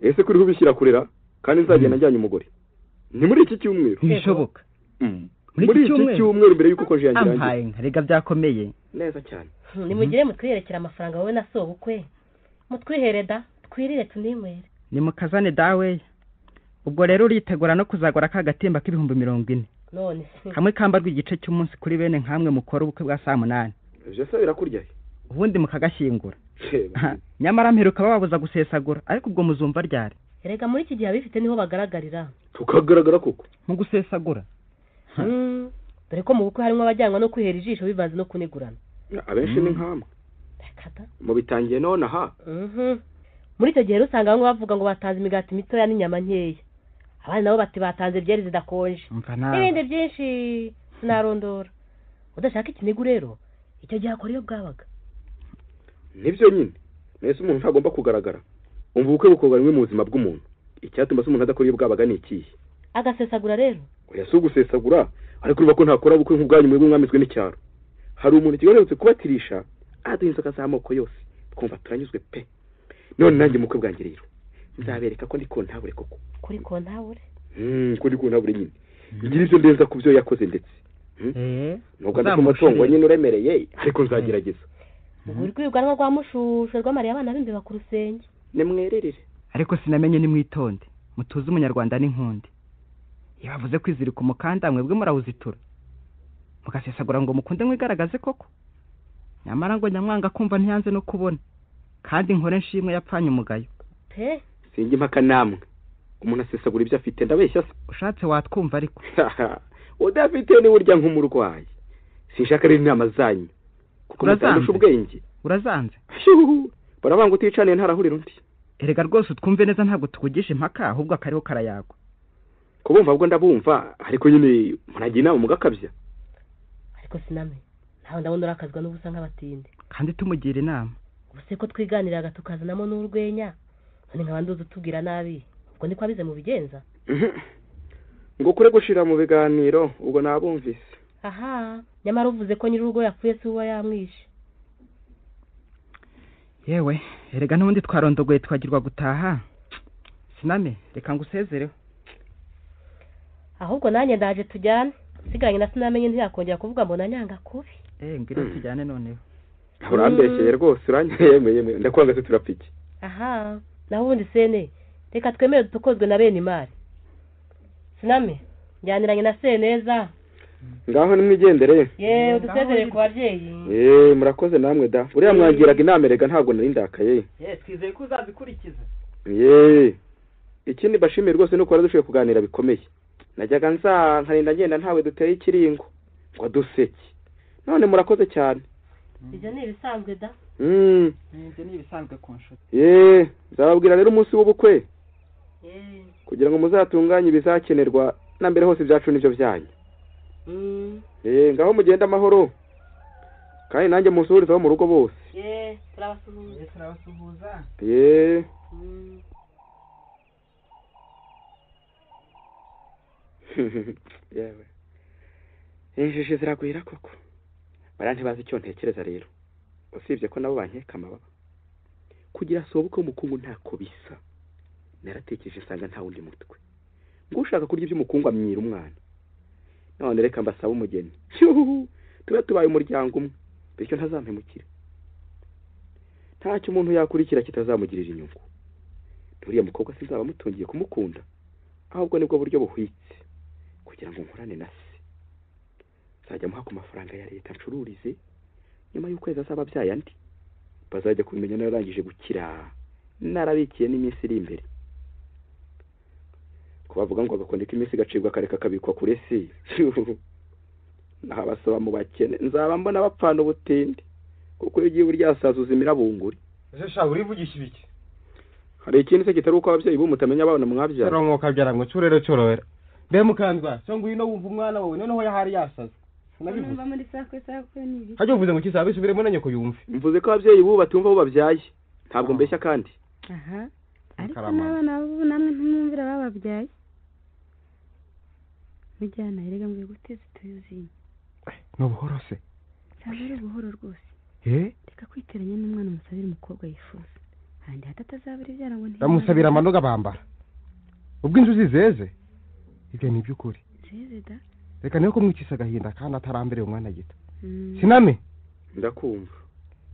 Ese kuri ubishyira kurera? kandi nzagenda njyanye umugore ni muri iki cyumweru ntibishoboka muri iki cyumweru mbere y'uko koje yangira ampaye nkarega byakomeye neza cyane nimugire mutwiyerekera amafaranga wowe na sobukwe mutwihere da twirire tunimwere ni mukazane dawe ubwo rero uritegura no kuzagura ka gatimba k'ibihumbi 40 none kamwe kambarwa igice cy'umunsi kuri bene nkamwe mukora ubukwe bwa saa 8 ivyo se birakurya ubundi mukagashyingura nyamara mperuka bababuza gusesagura ariko ubwo muzumva ryari erega muri iki gihe abifite niho bagaragarira tukagaragara koko mu gusesagura dore ko mu bukwe harimo abajyanwa no kwihera ijisho bivanze no kunigurana abenshi ni nkamwe mu bitangiye none aha muri icyo gihe usanga bamwe bavuga ngo batanze imigati mitoya n'inyama nkeya abandi nabo bati batanze byeri zidakonje n'ibindi byinshi sinarondora udashaka ikinigu rero icyo gihe akora iyo bwabaga nibyo nyine nese umuntu ntagomba kugaragara umva ubukwe bukorwa rimwe mu buzima bw'umuntu icyatuma se umuntu adakora iyo bwabaga ni ikihe agasesagura rero oya si ugusesagura ariko urumva ko ntakora ubukwe nk'ubwanyu mwebwe mwamizwe n'icyaro hari umuntu kigarutse kubatirisha aduha inzoka z'amoko yose twumva turanyuzwe pe none nanjye mukwe bwanjye rero nzabereka ko ndi kontabure koko kuri kontabure kuri kontabure nyine ngira ibyo ndenza ku byo yakoze ndetse nubwo ndetse umutungo nyine uremereye ariko nzagerageza urwibwanwa rwa mushusho rw'amariya abana b'imbeba ku rusenge nimwererere ariko sinamenye ni mwitonde mutuze umunyarwanda n'inkundi iyo bavuze kwizirika umukanda mwebwe murawuzitura mugasesagura ngo mukunde mwigaragaze koko nyamara ngo nyamwanga kumva ntiyanze no kubona kandi nkore nshimwe yapfanye umugayo pe sinjye impaka namwe umuntu asesagura ibyo afite ndabeshya se ushatse watwumva ariko udafite ni urya nk'umurwayi sinshaka rero inama zanyu kuko mutandusha ubwenge urazanze barabanga uticaniye ntarahurira undi erega rwose utwumve neza ntabwo tukugisha impaka ahubwo akariho karayagwa kubumva ahubwo ndabumva ariko nyine muragira inama mugakabya ariko siname ntawe ndabona urakazwa n'ubusa nk'abatindi kandi tumugira inama ubuse ko twiganiraga tukazanamo n'urwenya none nkaba nduzi utubwira nabi ubwo niko abize mu bigenza ngo kure gushira mu biganiro ubwo nabumvise aha nyamara uvuze ko nyir'urugo yapfuye si uba yamwishe yewe erega n'ubundi twarondogoye twagirwa gutaha siname reka ngusezereho ahubwo nanjye ndaje tujyane sigaranye na sinamenye ntiyakongera kuvuga mbona nyanga kubi ngwino tujyane noneho urambeshyeye rwose uranyemeye ndakwanga se turapiki aha naho ubundi sene reka twemere dutokozwe na bene imari siname njyaniranye na seneza ngaho nimwigendere yewe udusezereye ku babyeyi murakoze namwe da buriya mwangiraga inama erega ntabwo nari ndakaye twizeye ko uzabikurikiza ikindi bashimiye rwose nuko dushoboye kuganira bikomeye najyaga nkarinda ngenda ntawe duteye ikiringo ngo duseke none murakoze cyane ibyo ni ibisanzwe da ibyo ni ibisanzwe ku nshuti nzababwira rero umunsi w'ubukwe kugira ngo muzatunganye ibizakenerwa na mbere hose ibyacu n'ibyo byanyu ngaho mugenda amahoro kandi nanjye musuhurizaho mu rugo bose turabasuhuza yewe injiji ziragwira koko bara ntibazi icyo ntekereza rero usibye ko nabo bankeka amababa kugira sobuke umukungu ntako bisa naratekereje nsanga nta wundi mutwe ngo ushaka kurya iby'umukungu amyira umwana none reka mbasaba umugeni tuba tubaye umuryango umwe bityo ntazampemukira ntacyo umuntu yakurikira kitazamugirira inyungu nturiya mukobwa sinzaba mutungiye kumukunda ahubwo nibwo buryo buhwitse kugira ngo nkorane na se nzajya muha ku mafaranga ya leta ncururize nyuma y'ukwezi azaba abyaye andi bazajya kumenya nararangije gukira narabikiye n'iminsi iri imbere kubavuga ngo agakonde k'iminsi gacibwa kareka kabikwa kure si nahabasaba mu bakene nzaba mbona bapfana ubutinde kuko iyo ugiye uryasaza uzimira bunguri ese urivugisha ibiki hari ikindi se kitari uko ababyeyi mutamenya abana mwabyara rero mwokabyara ngo curero corora mbe mukandwa so ngwino wumva umwana wawe noneho yahari yasaza Numva muri sakwe nibi. Haje uvuze ngo kizabe subiremo na nyoko yumve. Mvuze ko ababyeyi buba batumva bo babyaye. Ntabwo mbeshya kandi. Aha. Ariko n'abana bo namwe ntumwumvira bababyaye. Bijyana erega mwe guteze tuyuzi. No buhoro se. Sabira buhoro rwose. Reka kwiteranya n'umwana umusabira umukobwa yifuza. Handi hatatazabira ibyara ngo nti. Bamusabira amanoga bambara. ubwo inzuzi zeze ibyo ni iby'ukuri zizida reka niyo kumwicisa agahinda kandi atarambere umwana gito siname ndakumva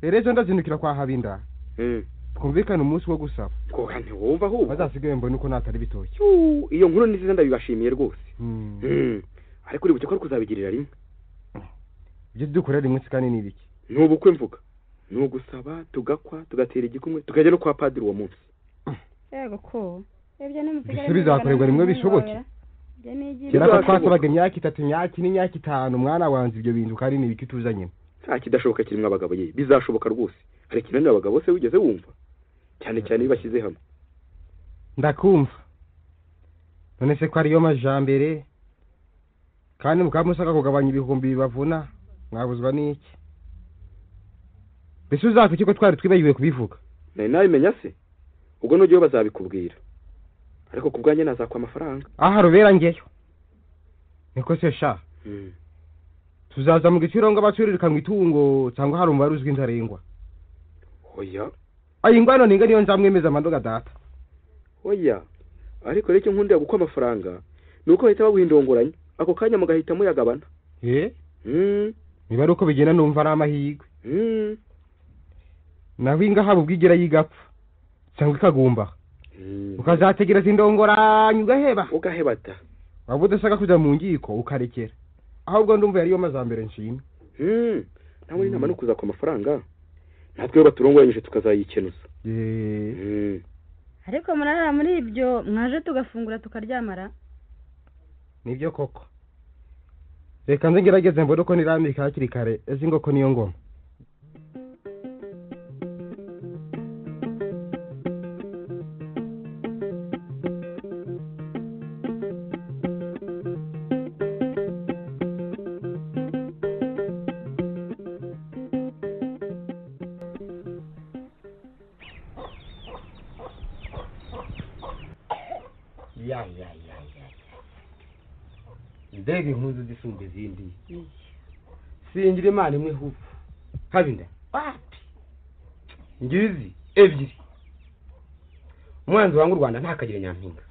ejo ndazindukira kwa Habinda twumvikane umunsi wo gusaba ko kandi wumva ahubwo bazasigaye mbone uko natari bitoki iyo nkuru nziza ndabibashimiye rwose ariko uribuke ko ari kuzabigirira rimwe ibyo dukorera rimwe kandi ni ibiki ni ubukwe mvuga ni ugusaba tugakwa tugatera igikumwe tukajya no kwa padiri uwo munsi yego ko ibyo ni mbese bizakorerwa rimwe bishoboke kera ko twasabaga imyaka 3 imyaka n'imyaka 5 umwana wanze ibyo bintu kandi ni ibiki tuzanye nta kidashoboka kirimo abagabo ye bizashoboka rwose hari kinani abagabo se wigeze wumva cyane cyane bibashyize hamwe ndakumva none se ko ariyo majambere kandi mukamusaka kugabanya ibihumbi bibavuna mwabuzwa n'iki mbese uzafite ko twari twibagiwe kubivuga nabimenya se ubwo n'ugiye bazabikubwira ariko ku bwanjye nazakwa amafaranga aha rubera ngeyo niko se sha tuzaza mu giciro ngo abacuririka mu itungo cyangwa hari umubare uzwi ntarengwa oya ayingwano ninga niyo nzamwemeza amandoga data oya ariko reke nkundira gukwa amafaranga nuko bahita baguhindongoranya ako kanya mugahita muyagabana niba ari uko bigenda numva ari amahirwe naho inga haba ubwigera yigapfa cyangwa ikagumba ukazategereza indongoranya ugaheba ta waba udashaka kujya mu ngiko ukarekera ahubwo ndumva yariyo mazambere nshimwe nawe inama no kuzakwa amafaranga natwe baturongoranyije tukazayikenuza ariko murara muri ibyo mwaje tugafungura tukaryamara nibyo koko reka nze ngerageze mbone uko nirambika hakiri kare ezi ngoko niyo ngoma mbega impunzi zisumba izindi singira imana imwe hupfu Habinda wapi ngizi ebyiri umwanzi wangu u Rwanda ntakagire nyampinga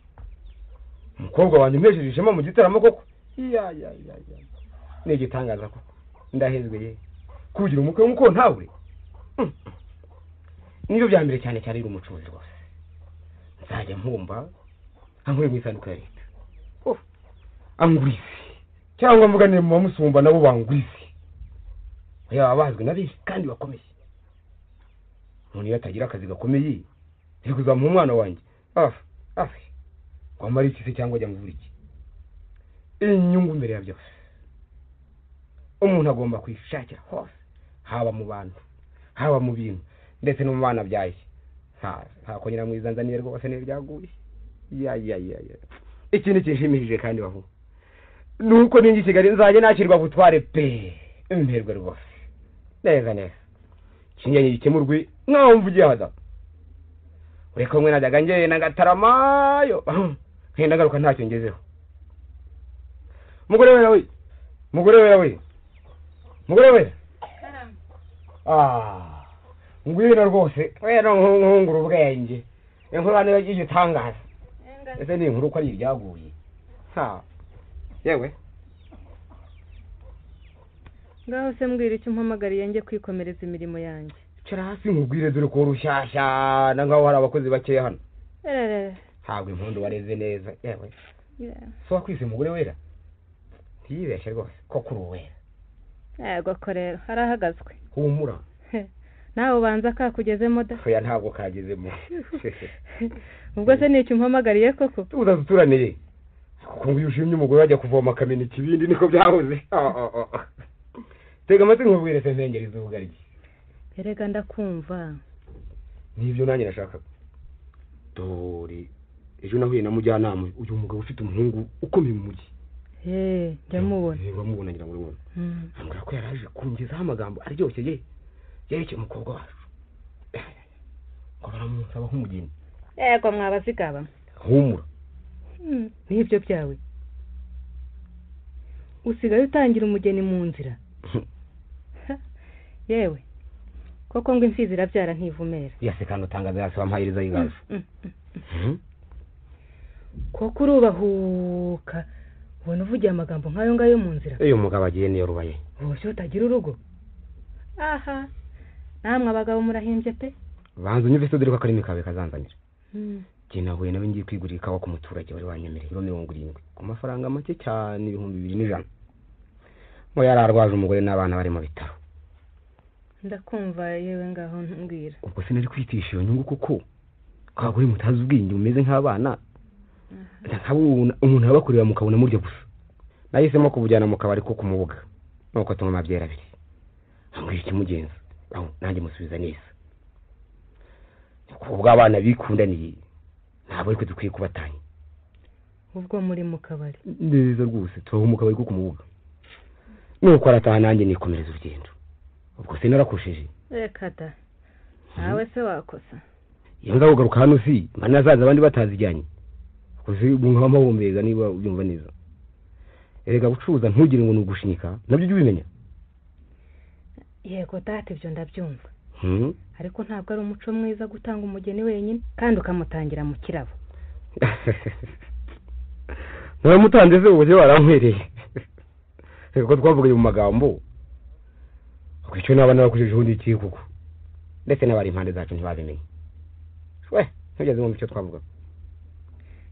umukobwa wanjye umesheje ishema mu gitaramo koko ni igitangaza koko ndahezwe ye kugira umukwe nk'uko ntawe nibyo bya mbere cyane cyane iri umucuruzi rwose nzajya mpumba ankuye mu isanduku ya leta angurize cyangwa mvuganire mu bamusumba nabo bangurize yaba bazwi n'abishi kandi bakomeye none iyo atagira akazi gakomeye iri kuzamuha umwana wanjye wamara iki se cyangwa ajya muvura iki inyungu mbere ya byose umuntu agomba kwishakira hose haba mu bantu haba mu bintu ndetse no mu bana byaye nta kongera mwizanzaniye rwose n'ibyaguye ikintu kinshimishije kandi bavuga nuko ningi Kigali nzajye nakirwa gutware pe imperwe rwose neza kinyenye gikemurwe nkaho mvugiye hada ureka mwe najyaga ngeye nagataramayo nkenda garuka ntacyo ngezeho mugore we ngwino rwose wera nkungura ubwenge inkuru hano y'igitangaza ese ni inkuru ko ari iryaguye yewe ngaho se mbwira icyo umpamagariye njye kwikomereza imirimo yanjye cara hasi nkubwire dore ko rushyashya na ngaho hari abakozi bakeya hano ntabwo impundu wareze neza yewe so wakwise umugore wera ntiyibeshye rwose ko kuri uwera yego ko rero harahagazwe humura nawe ubanza kakugezemo da oya ntabwo kagezemo ubwo se nicyo umpamagariye koko tuzaturaniye kuko ngo ushimye umugore wajya kuvoma akamena ikibindi niko byahoze tega amatwi nkubwire se mpengeri z'ubugaryi erega ndakumva nibyo nanjye nashaka dore ejo nahuye na mujyanama uyu mugabo ufite umuhungu ukomeye mu mujyi njya mubona uramubona ngira ngo urabona ambwira ko yaraje kungezaho amagambo aryoshye yerekeye umukobwa wacu ngo baramusaba nk'umugeni yego mwabazigaba humura n'ibyo byawe usigaye utangira umugeni mu nzira yewe koko ngo imfizi irabyara ntivumera yase kandi utangaza yase wampayiriza yigaje koko urubahuka ubona uvugiye amagambo nk'ayo ngayo mu nzira uyu mugabo agiye niyo rubaye ubushye utagira urugo aha namwe abagabo murahimbye pe banza unyumve se dore ko akarimi kawe kazanzanira njye nahuye nawe ngiye kwigurira ikawa ku muturage wari wanyemereye kilo 70 ku mafaranga make cyane 2,100 ngo yari arwaje umugore n'abana bari mu bitaro. ndakumva yewe ngaho mbwira ubwo sinari kwitisha iyo nyungu kuko kagure mutazi ubwenge umeze nk'abana umuntu abakurira mukabona muryo gusa nahisemo kubujyana mu kabari ko kumubuga nuko tunywa amabyera abiri ambwira ikimugenza aho nanjye musubiza neza ubwo abana bikundaniye ntabwo ariko dukwiye kubatanya ubwo muri mu kabari neza rwose tubaho mu kabari ko kumubuga nuko arataha nanjye nikomereza urugendo ubwo sinarakoresheje reka da nawe se wakosa iyo ngaruka hano si mbana zaza abandi batazijyanye kuzi bunga amabumbega niba ubyumva neza erega gucuruza ntugire ngo nugushinika nabyo ujye ubimenya yego data ibyo ndabyumva ariko ntabwo ari umuco mwiza gutanga umugeni wenyine kandi ukamutangira mu kirabo naramutanze se ubuje warankwereye reka twavugaye mu magambo kwicyo n'abana bakujeje undi iki kuko ndetse n'abari impande zacu ntibabimenye we ntugeze mu cyo twavuga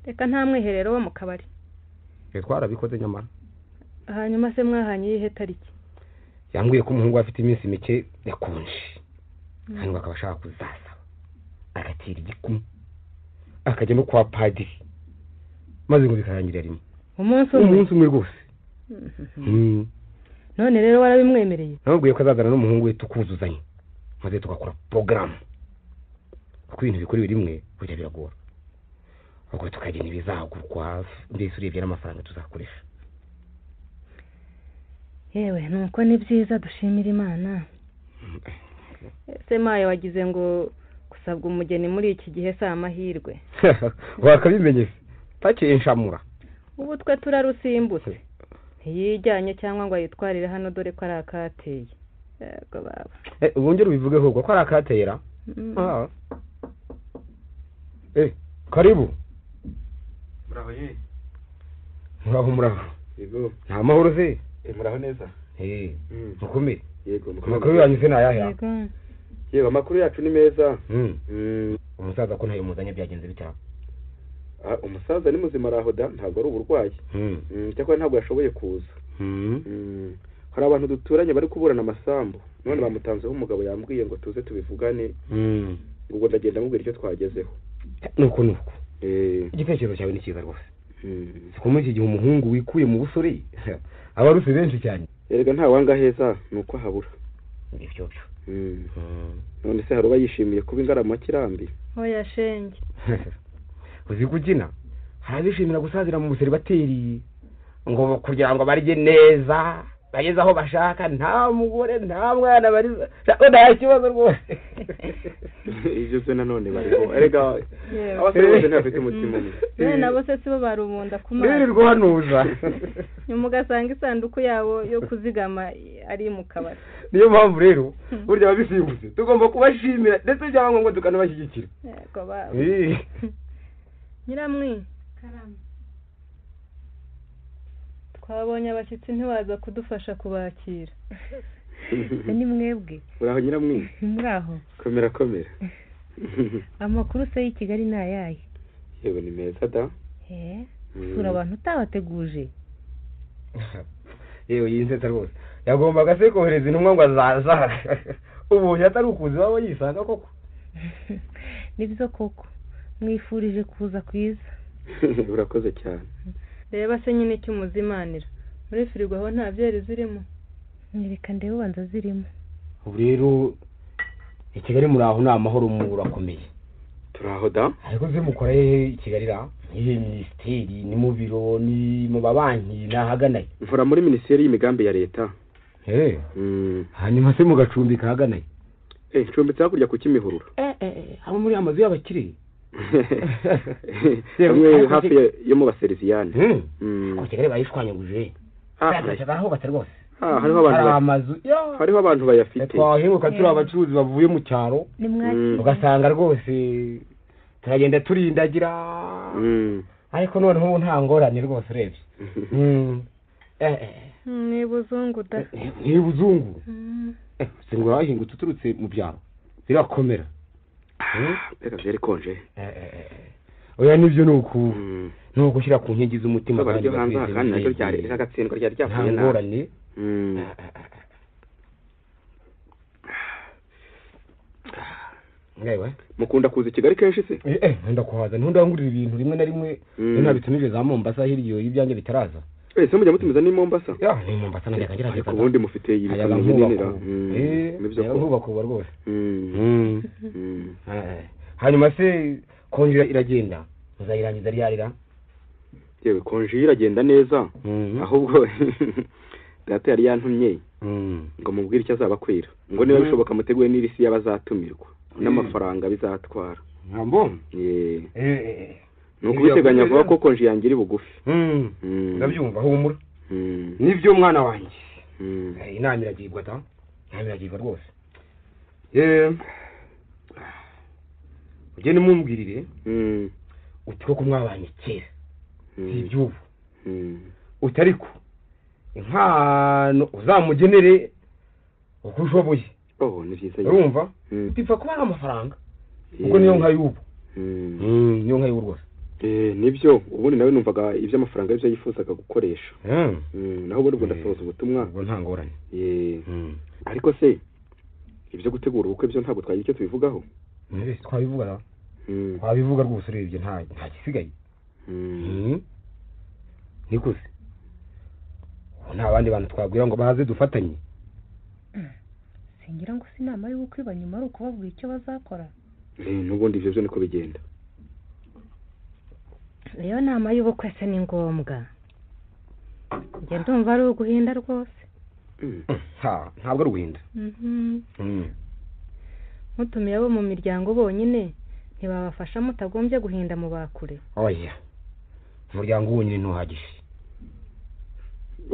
reka nta mwiherero wo mu kabari twarabikoze nyamara hanyuma se mwahanye iyihe tariki yambwiye ko umuhungu afite iminsi mike yakonje hanyuma akaba ashaka kuzasaba agatira igikumwe akajya no kwa padiri maze ngo bikarangira rimwe umunsi umwe rwose none rero warabimwemereye nabwiye ko azazana n'umuhungu we tukuzuzanye maze tugakora porogaramu kuko ibintu bikorewe rimwe kujya biragora ubwo tukagena ibizagurwa mbese urebye n'amafaranga tuzakoresha yewe nuko ni byiza dushimira imana ese maye wagize ngo gusabwa umugeni muri iki gihe si amahirwe wakabimenye pakiye inshamura ubu twe turarusimbutse ntiyijyanye cyangwa ngo ayitwarire hano dore ko ari akateye yego baba ubongere ubivugeho ko ari akatera karibu muraho yego nta mahoro se muraho neza mukomere yego amakuru yanyu se nayahe yego amakuru yacu ni meza umusaza ko ntayo muzanye byagenze bitaba umusaza ni muzima araho da ntabwo ari uburwayi cyakora ntabwo yashoboye kuza hari abantu duturanye bari kuburana amasambu none bamutanzeho umugabo yambwiye ngo tuze tubivugane ubwo ndagenda mubwira icyo twagezeho nuko igitekerezo cyawe ni cyiza rwose siko muri iki gihe umuhungu wikuye mu busore aba aruse benshi cyane erega nta wanga heza ni uko habura ibyo none se hari uba yishimiye kuba ingarama kirambi oya shenge uzi kubyina hari abishimira gusazira mu buseribateri ngo kugira ngo barye neza bageze aho bashaka nta mugore nta mwana bariza nta kibazo rwose ibyo byo nanone bariho erega abasore bose ntibafite umutima umwe nabo se sibo barubunda ku mazi birirwa hanuza nyuma ugasanga isanduku yabo yo kuzigama ari mu kabari niyo mpamvu rero burya babisimbutse tugomba kubashimira ndetse cyangwa ngo tukanabashyigikira yego baba nyiramwi twabonye abashyitsi ntibaza kudufasha kubakira ni mwebwe uraho nyiramwi muraho komera amakuru se y'i Kigali ni ayahe yewe ni meza da sura abantu utabateguje yewe yinsetsa rwose yagombaga se kohereza intumwa ngo azaza ubu atari ukuzi waba yisanga koko nibyo koko mwifurije kuza kwiza urakoze cyane reba se nyine cy'umuzimanira muri firigo aho nta byeri zirimo nyereka ndebe ubanza zirimo ubu rero i Kigali muri aho ni amahoro murakomeye turaho da ariko se mukora hehe i Kigali ra iyi minisiteri ni mu biro ni mu mabanki nahaganaye mvura muri minisiteri y'imigambi ya leta hanyuma se mugacumbika haganaye ncumbitse hakurya ku Kimihurura abo muri amazu y'abakire hamwe hafi yo mu baseriviyani ku Kigali bayishwanyaguje aho batari rwose hariho abantu bayafite twahinguka turi abacuruzi bavuye mu cyaro ugasanga rwose turagenda turindagira ariko noneho ubu nta ngorane rwose urebye ni buzungu da ni buzungu se ngo wahingutse uturutse mu byaro birakomera reka byari konje oya nibyo ni ugushyira ku nkingi z'umutima kandi naryo ryari agatsindwa ryari ryavuye nta ngorane ngewe mukunda kuza i Kigali kenshi se nkunda kuhaza ntundangurira ibintu rimwe na rimwe ntabitumije za Mombasa hirya y'ibyanjye bitaraza se mujya mutumiza ni Mombasa ni Mombasa najyaga ngerageza ariko ubundi mufite ibikamyo binini nibyo kuba rwose hanyuma se konje iragenda muzayirangiza ryarira yewe konje iragenda neza ahubwo data yari yantumye ngo mubwire icyo azaba kwira ngo niba bishoboka muteguye n'irisi y'abazatumirwa n'amafaranga bizatwara nambon nuko biteganya vuba ko konje yangira bugufi ndabyumva humura nibyo mwana wanjye inama iragirwa rwose ugende mumbwirire uti koko mwabanye kera si iby'ubu utariko impano uzamugenere uko ushoboye ni byiza urumva bipfa kuba ari amafaranga ubwo niyo nka y'ubu niyo nka y'ubu rwose nibyo ubundi nawe numvaga iby'amafaranga y'ibyo yifuzaga gukoresha naho ubundi ubwo ndasohoza ubutumwa ubwo nta ngorane ariko se ibyo gutegura ubukwe byo ntabwo twagira icyo tubivugaho twabivuga rwose urebye nta gisigaye niko se nta bandi bantu twabwira ngo baze dufatanye singira ngo si inama y'ubukwe nyuma ari ukubabwira icyo bazakora n'ubundi ibyo byo niko bigenda iyo nama y'ubukwe se ni ngombwa njye ndumva ari uguhinda rwose ntabwo ari uguhinda mutumiye abo mu miryango bonyine ntibabafasha mutagombye guhinda mu bakure oya umuryango wonyine ntuhagije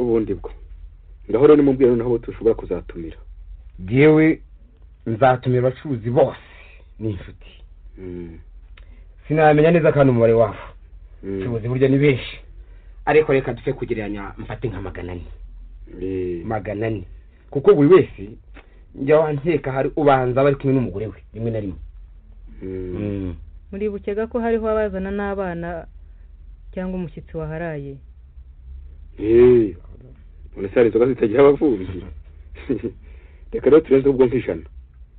ubundi bwo ngaho rero nimubwire noneho tushobora kuzatumira yewe nzatumira abacuruzi bose n'inshuti sinamenya neza kandi umubare wabo abacuruzi burya ni benshi ariko reka dupfe kugereranya mfate nka 400 kuko buri wese njya wankeka hari ubanza bari kumwe n'umugore we rimwe na rimwe muri bukega ko hariho abazana n'abana cyangwa umushyitsi waharaye none se hari inzoga zitagira abavumbi reka rero turenze ubwo nk'ijana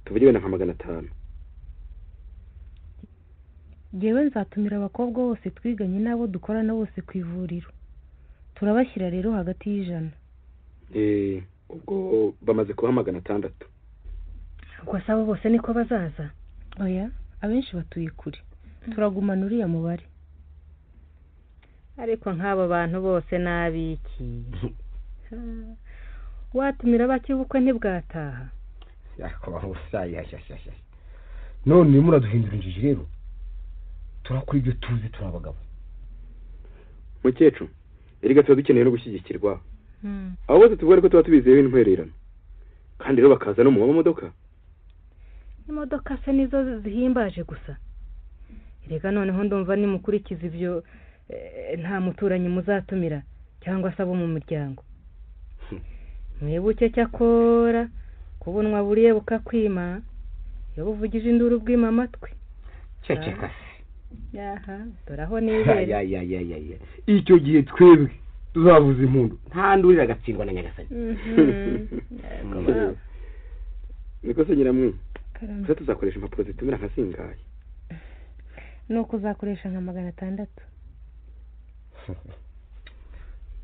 tuvuge na nka 500 yewe nzatumira abakobwa bose twiganye nabo dukorana bose ku ivuriro turabashyira rero hagati y'ijana ubwo bamaze kuba 600 ubwo sabo bose niko bazaza oya abenshi batuye kure turagumana uriya mubare ariko nk'abo bantu bose n'abiki watumira bake ubukwe ntibwataha yakobaho sayashashasha none muraduhindura injiji rero turakora ibyo tuzi turabagabo mukecuru erega tuba dukeneye no gushyigikirwa abo bose tuvuga ko tuba tubizeho intwererano kandi rero bakaza no mu mamodoka imodoka se nizo zihimbaje gusa erega noneho ndumva nimukurikiza ibyo nta muturanyi muzatumira cyangwa se abo mu miryango mwibuke cyakora kubunwa buriye bukakwima iyo buvugije induru bwima amatwi ceceka doraho nibere icyo gihe twebwe tuzavuza impundu nta ndurira agatsindwa na nyagasani niko se nyiramwe se tuzakoresha impapuro zitumira nka zingahe nuko uzakoresha nka 600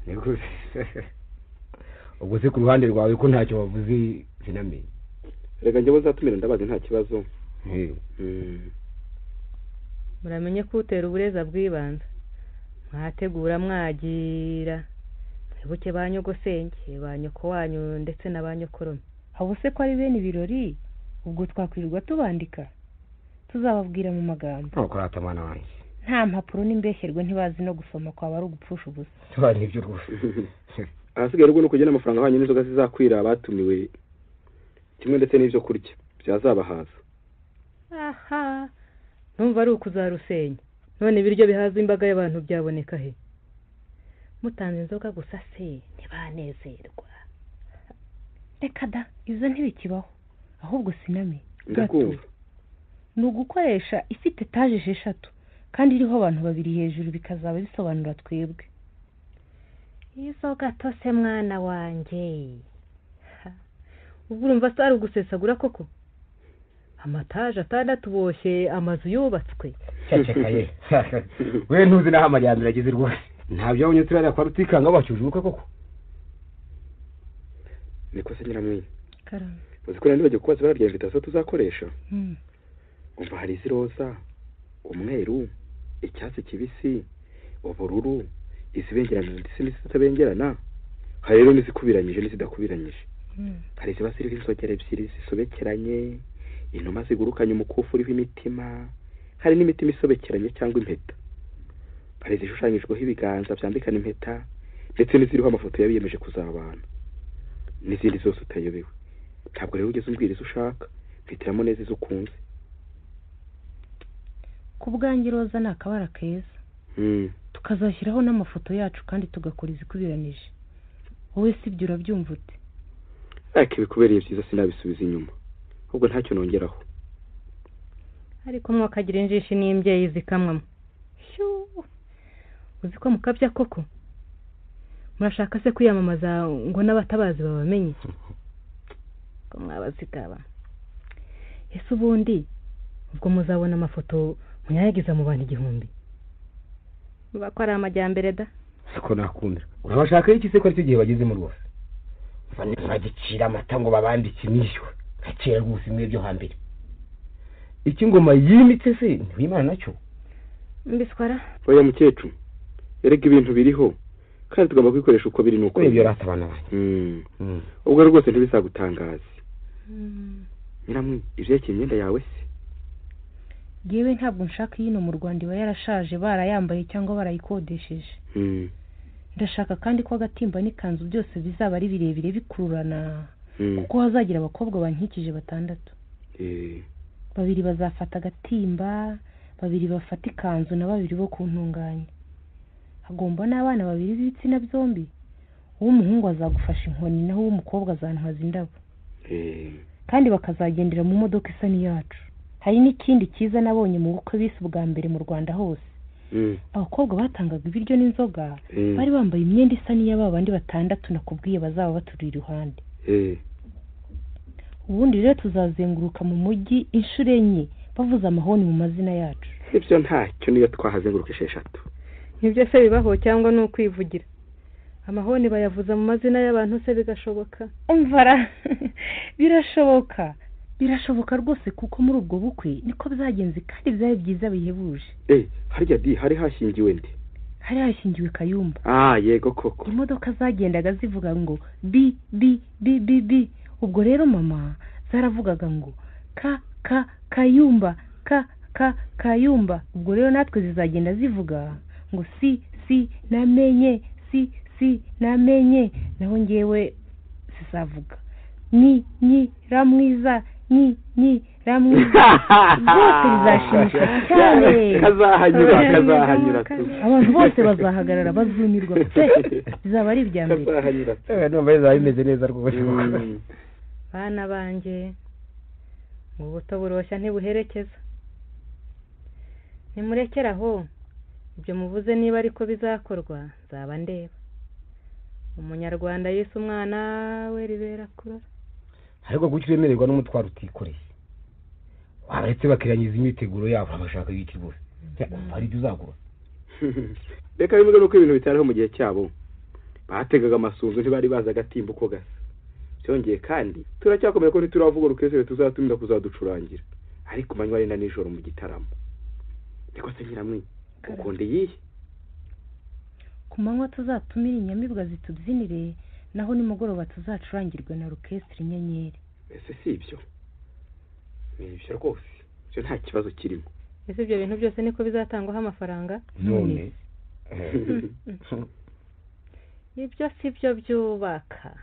niko ubwo se ku ruhande rwawe ko ntacyo wavuze sinamenye reka njye bazatumira ndabazi nta kibazo muramenye ko utera ubureza bw'ibanze mwategura mwagira mwibuke ba nyogosenge ba nyoko wanyu ndetse na ba nyokorome abo se ko ari bene ibirori ubwo twakwirirwa tubandika tuzababwira mu magambo ntuko ratamana wanjye nta mpapuro n'imbesherwe ntibazi no gusoma kwaba ari ugupfusha ubusa tubanye ibyo rwose ahasigaye rwo no kugena amafaranga hanyuma n'inzoga zizakwira abatumiwe kimwe ndetse n'ibyo kurya byazabahaza ntumva ari ukuzarusenya none ibiryo bihaza imbaga y'abantu byaboneka he? Mutanze inzoga gusa se ntibanezerwa. Reka da, izo ntibikibaho. Ahubwo siname. Ndakumva. Ni ugukoresha ifite etaje 6 kandi iriho abantu babiri hejuru bikazaba bisobanura twebwe. Izo gato se mwana wanjye. Ubwo urumva se ari ugusesagura koko? Amataje atandatu amazu yubatswe. Cecekaye. We ntuzi naho amajyambere ageze rwose. Ntabyo abonye turara kwa rutikanga bacyujuka koko. Niko se Nyiramwiza. Karame. Uzi ko nandi kubaza bara rya invitation tuzakoresha. Umva hari iziroza, umweru, icyatsi kibisi, ubururu, izibengerana ndetse n'izitabengerana. Hari rero n'izikubiranyije n'izidakubiranyije. Hari ziba ziriho inzogera ebyiri zisobekeranye, inuma zigurukanye umukufu uriho imitima, hari n'imitima isobekeranye cyangwa impeta. Hari izishushanyijweho ibiganza byambikana impeta ndetse n'iziriho amafoto yabiyemeje kuzabana. N'izindi zose utayobewe. Ntabwo rero ugeze umbwiriza ushaka, mfitiramo neza izo ukunze. Ku bwanjye roza ni akabara keza. Tukazashyiraho n'amafoto yacu kandi tugakora izikubiranije. Wowe si ibyo urabyumva ute? Ariko ibikubereye byiza sinabisubiza inyuma. Ahubwo ntacyo nongeraho. Ariko mwakagira injishi n'imbyeyi zikamwamo. Uzi ko mukabya koko? Murashaka se kwiyamamaza ngo n'abatabazi babamenye? Ko mwabazigaba. Ese ubundi ubwo muzabona amafoto muyagiza mu bantu 1000. Bakora amajyambere da. Siko nakunda. Urabashaka iki se ko ari gihe bageze mu rwose? Bane bagicira amata ngo babandike imishywa. Gacira gusa imwe byo hambere. Iki ngoma yimitse se ntibimana nacyo. Mbiswara. Oya mukecuru. Erega ibintu biriho. Kandi tugomba kwikoresha uko biri nuko. Ibyo ratabana banje. Ubwo rwose ntibisagutangaza. Nyiramwe ivye imyenda yawe se? Yewe ntabwo nshaka yino mu Rwanda iba yarashaje barayambaye cyangwa barayikodesheje. Ndashaka kandi ko agatimba n'ikanzu byose bizaba ari birebire bikururana. Kuko hazagira abakobwa bankikije 6. Babiri bazafata agatimba, babiri bafata ikanzu na babiri bo kuntunganya. Hagomba n'abana babiri b'ibitsina byombi. Uw'umuhungu azagufasha inkoni naho uw'umukobwa azantwaza indabo. Kandi bakazagendera mu modoka isa n'iyacu. Hari n'ikindi cyiza nabonye mu bukwe bise ubwa mbere mu Rwanda hose. Abakobwa batangaga ibiryo n'inzoga bari bambaye imyenda isa n'iy'abandi 6 nakubwiye bazaba baturi iruhande. Ubundi rero tuzazenguruka mu mujyi inshuro 4 bavuza amahoni mu mazina yacu. Ibyo ntacyo niyo twahazenguruka 6. Nibyo se bibaho cyangwa no kwivugira? Amahoni bayavuza mu mazina y'abantu se bigashoboka? Umvara. Birashoboka. Birashoboka rwose kuko muri ubwo bukwe niko byagenze kandi byari byiza bihebuje. Harya di hari hashingiwe ndi? Hari hashingiwe Kayumba. Yego koko. Imodoka zagendaga zivuga ngo bi bi bi bi bi. Ubwo rero mama zaravugaga ngo Kayumba Kayumba. Ubwo rero natwe zizagenda zivuga ngo si namenye si namenye. Naho ngewe zizavuga ni ramwiza ni ramwiza. Bose bizashimisha cyane. Kazahanyura. Abantu bose bazahagarara bazumirwa pe. Bizaba ari ibya mbere. Kazahanyura. Numva bizaba bimeze neza rwose. Bana banje mu buto buroshya ntibuherekeza. Nimurekeraho ibyo muvuze niba ariko bizakorwa nzaba ndeba. Umunyarwanda Yesu umwana we ribera kura. Ariko gukiremererwa n'umutwaro utikoreye. Waretse bakiranyiza imiteguro yabo amashaka y'iki bose. Ari uzagura. Reka bivuga nuko ibintu bitariho mu gihe cyabo. Bategaga amasunzu ntibari baza agatimba uko gasa. Cyongeye kandi turacyakomeye ko ntituravuga rukese tuzatumira kuzaducurangira. Ariko manywa ari na nijoro mu gitaramo. Niko se Nyiramwe ukonde yihe? Ku manywa tuzatumira inyamibwa zitubyinire naho nimugoroba tuzacurangirwe na orchestre Inyenyeri. Ese si ibyo? Ibyo rwose. Cyo nta kibazo kirimo. Ese ibyo bintu byose niko bizatangwaho amafaranga? None. Ibyo si byo byubaka.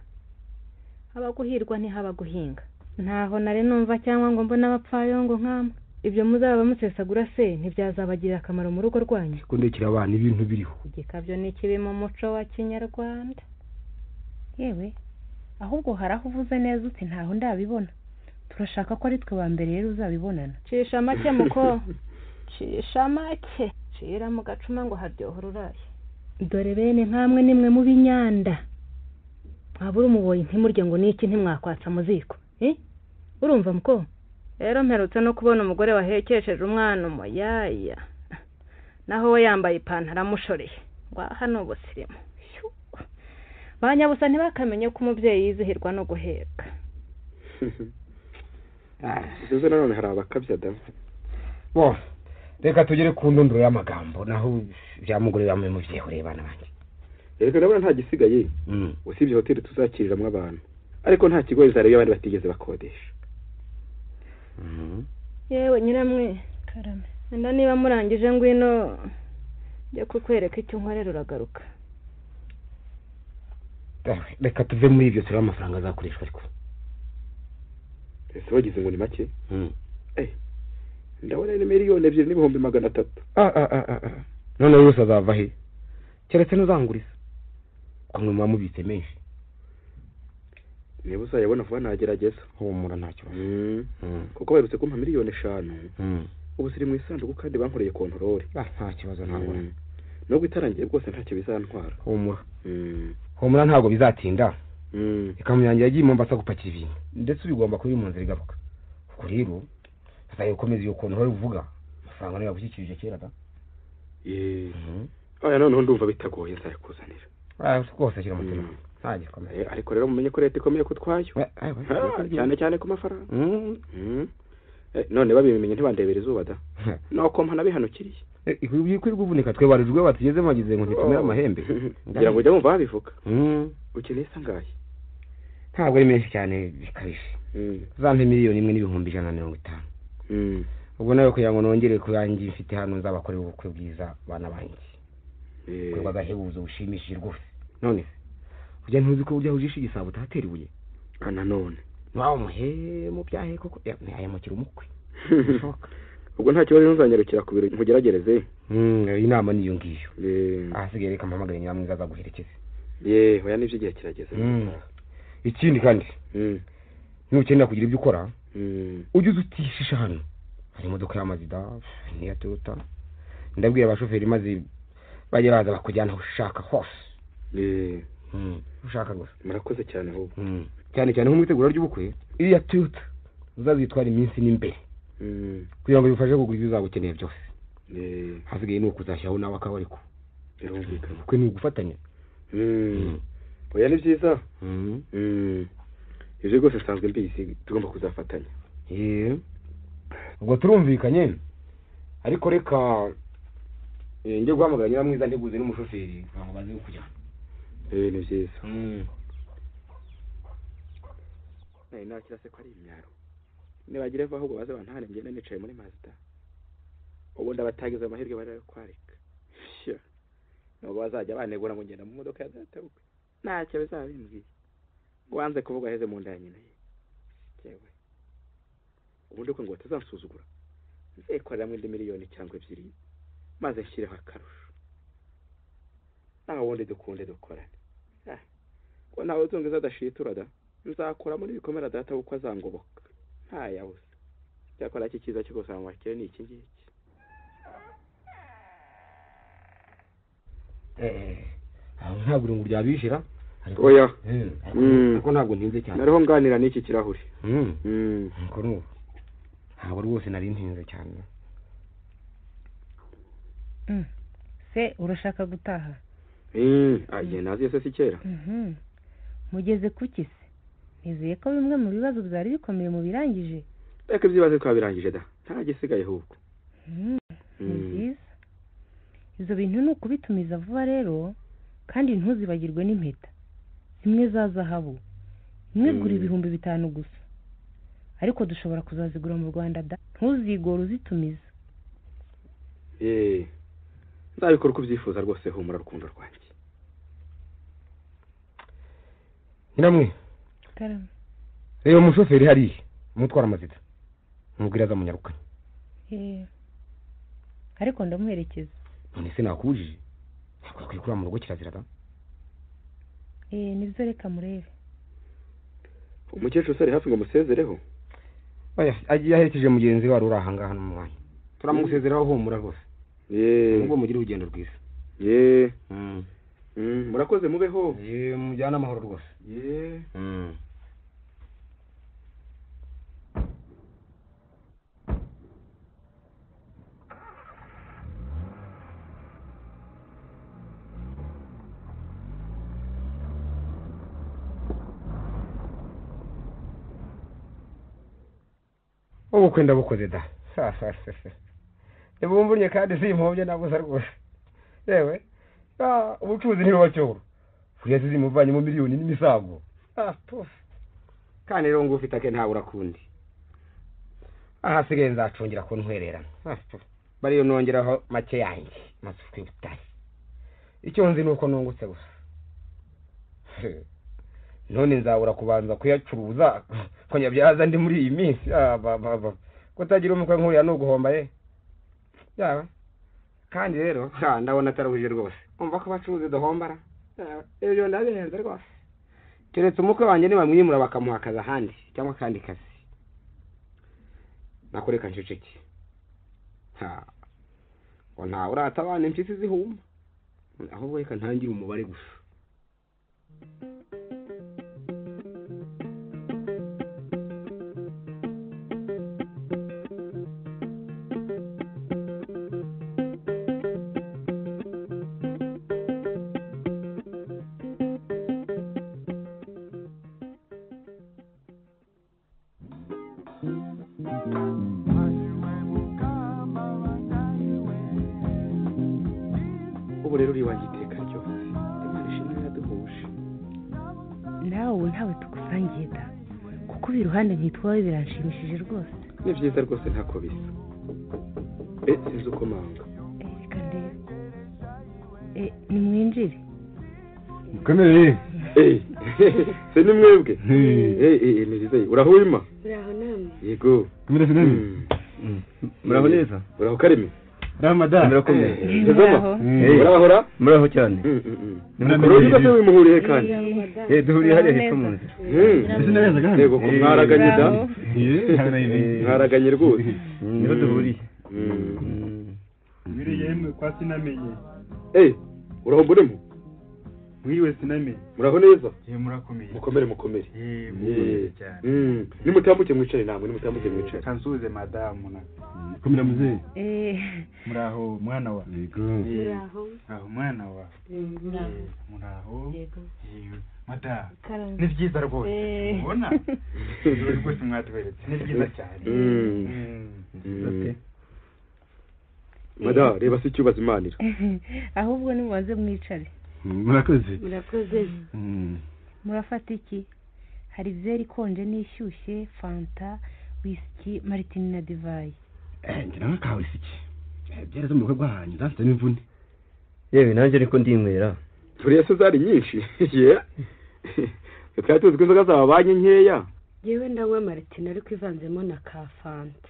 Abaguhirwa ntihaba guhinga. Ntaho nari numva cyangwa ngo mbona abapfayongo nk'amwe. ibyo muzaba musesagura se ntibyazabagirira akamaro mu rugo rwanyu? ko ndekera abana ibintu biriho. igikabyo ni kibi mu muco wa kinyarwanda. yewe ahubwo hari aho uvuze neza uti ntaho ndabibona. turashaka ko ari twe ba mbere rero uzabibonana. cisha make muko, cisha make, cira mu gacuma ngo haryohora uraye. dore bene nkamwe nimwe mu binyanda mwabura umuboyi ntimurye ngo niki ntimwakwatsa mu ziko. urumva muko? rero mperutse no kubona umugore wahekesheje umwana umuyaya, naho we yambaye ipantaro amushoreye. ngaha ni ubusirimu. banyabusa ntibakamenye ko umubyeyi yizihirwa no guheka. izo nanone hari abakabya da. bo reka tugere ku ndunduro y'amagambo naho byamugore bamwe mu byehure bana banjye. reka ndabona nta gisigaye usibye hoteli tuzakiriramo abantu, ariko nta kigo zarebe abandi batigeze bakodesha. yewe nyiramwe karame, enda niba murangije ngwino njye kukwereka icyo nkorera uragaruka. reka tuve muri ibyo tureba amafaranga azakoreshwa. ariko ese wagize ngo ni make? ndabona ni miliyoni 2,300,000. none yose azava he? keretse n'uzanguriza kumwe muba mubitse menshi. niba uzayabona vuba nagerageza. humura ntacyo. kuko baherutse kumpa miliyoni 5. ubu ziri mu isanduku kandi bankoreye kontorore. nta kibazo ntabwo. nubwo itarangiye rwose ntacyo bizantwara. humura ntabwo bizatinda. ikamyo yanjye yagiye Mombasa gupakira ibintu ndetse ubigomba kuri mu nzira igaruka. ubwo rero azayikomeza iyo kontorore uvuga amafaranga niba gushyikirije kera da. oya noneho ndumva bitagoye nzayakuzanira. rwose ashyira umutima ntajya komeye. ariko rero mumenye ko leta ikomeye kutwayo cyane cyane ku mafaranga. none babimenye ntibandebera izuba da. nuko mpana bihanukiriye. kwirirwa uvunika twe barijwe batugeze magize ngo ntitumere amahembe. ngira ngo ujya wumva babivuga. ukeneye isa ngahe? ntabwo ari menshi cyane bikabije. zampe miliyoni 1,150,000. ubwo nawe kugira ngo nongere kuyangira mfite hano nzabakorera ubukwe bwiza bana banjye. kuko agahebuzo bushimishije rwose. none ujya ntuzi ko ujya ujisha igisabo utatera ibuye? nanone nawe muhe mu byahe koko yayamukira umukwe. ubwo nta kibazo nzanyarukira ku biro nkugeragereze. inama niyo ngiyo. ahasigaye reka mpamagare nyiramwiza azaguherekeze. oya nibyo igihe kirageze. ikindi kandi nukenera kugira ibyo ukora ujye utishisha hano. hari imodoka ya Mazda n'iya Toyota. ndabwira abashoferi maze bajye baza bakujyana aho ushaka hose. ushaka gusa. murakoze cyane ahubwo. cyane cyane nko mu itegura ry'ubukwe iriya Toyota uzazitwara iminsi n'imbere kugira ngo bifashe kugura ibyo uzaba ukeneye byose. hasigaye ni ukuzashyiraho nawe akaba ariko kuko ni ugufatanya. oya ni byiza. ibyo rwose nsanzwe mbizi tugomba kuzafatanya. ubwo turumvikanye. ariko reka njye guhamagara nyiramwiza nteguze n'umushoferi kugira ngo baze kujyana. ni byiza. nakira se ko ari imyaro nibagire va ahubwo baze bantane ngende nicaye muri Mazda. ubundi abatagize amahirwe bari kwarika nabo bazajya banegura ngo ngenda mu modoka ya data bukwe. ntacyo bizaba bimbwiye. wanze kuvuga heze mu nda ya nyina ye. yewe ubundi ko ngo batazansuzugura nzekoreramo indi miliyoni cyangwa 2 maze nshyireho akarusho. naho ubundi dukunde dukorane. ko nawe uzungiza adashitura da. nzakora muri bikomera data uko azangoboka nta yabuze. cyakora iki cyiza cyo gusanga wakire ni iki ngiki. ntabwo ngo ryabishira. oya ko ntabwo ntinze cyane. nariho nganira n'iki kirahuri. ntabwo rwose nari ntinze cyane. se urashaka gutaha? agiye nazi se si kera. mugeze kuki se? nizeye ko bimwe mu bibazo byari bikomeye mu birangije. reka ibyibazo twabirangije da nta gisigaye ahubwo. ni byiza. ibyo bintu ni ukubitumiza vuba rero kandi ntuzibagirwe n'impeta zimwe za zahabu. imwe igura 5,000 gusa ariko dushobora kuzazigura mu Rwanda da. ntuzigore uzitumiza. nzabikora uko ubyifuza rwose. humura rukundo rwanjye. nyiramwe reba umushoferi hariya umutwara Mazda mubwira aza munyarukanye. ariko ndamuherekeza. none se nakubujije ntabwo kwikura mu rugo kirazira. nibyo reka murebe. umukecuru se ari hafi ngo musezereho? oya agiye aherekeje mugenzi we wari uri ahangaha hano mu mwanya turamusezeraho humura rwose. nubwo mugire urugendo rwiza. murakoze mubeho. mujyane amahoro rwose. ubukwe ndabukoze da. ntibumvunye kandi simpumbye nabuza rwose. yewe ubucuruzi ntibubacyoro furiya zimuvanyemo miliyoni n'imisago. kandi rero ngo ufite ake ntawe urakundi. ahasigaye nzacungira ko ntwererana. bariyo nongeraho make yanjye maze twibutare. icyo nzi ni uko nungutse gusa. none nzabura kubanza kuyacuruza ko nyabyaza ndi muri iyi minsi. kutagira umukwe nk'uriya ni uguhomba ye. yaba kandi rero ndabona atarabuje rwose. umva ko abacuruzi duhombara. ibyo ndabihenze rwose. keretse umukwe wanjye nibamwimura bakamuha akazi ahandi cyangwa akandi kazi nakoreka nceceke. ngo ntawe uratabana impyisi zihuma ahubwo reka ntangire umubare gusa. ubu rero uri wanjye iteka ryose. imana ishimwe yaduhuje. nawe ntawe tugusangiye da kuko uri iruhande ntitwawe biranshimishije rwose. ni byiza rwose ntako bisa. sinzi uko manga. reka ndebe. nimwinjire. mukomere. se ni mwebwe. ni byiza. uraho ima? uraho namwe. yego. kumira sinani. muraho neza. uraho kareme. uraho madamu. murakomeye. muraho. urahora? muraho cyane. urabona se wimuhuriye kandi? duhuriye hariya hepfo mu nzira. mbese neza kandi. yego ko mwaraganye da. mwaraganye rwose. niho duhuriye. mwiriye yemwe kwa sinamenye. uraho mburemo? mwiriwe sinamenye. muraho neza? murakomeye. mukomere mukomere. mukomeye cyane. nimutambuke mwicare namwe nimutambuke mwicare. kansuze madamu na. kumira muzehe. muraho mwana wa. yego. muraho. aho mwana wa. muraho. yego. madamu. ni byiza rwose. ubona? rwose mwatweretse ni byiza cyane. madamu reba se icyubaza imanira. ahubwo nimubanze mwicare. murakoze. murakoze. murafata iki? hari byeri ikonje n'ishyushye, fanta, wisiki, maritini na divayi. ngira nka ka wisiki. byari zo mu rugo rwanyu zanze n'imvune. yewe nanjye ariko ndinywera. turiya se zari nyinshi. twari tuzi ko inzoga zaba banki nkeya. yewe ndanywa maritini ariko ivanzemo na ka fanta.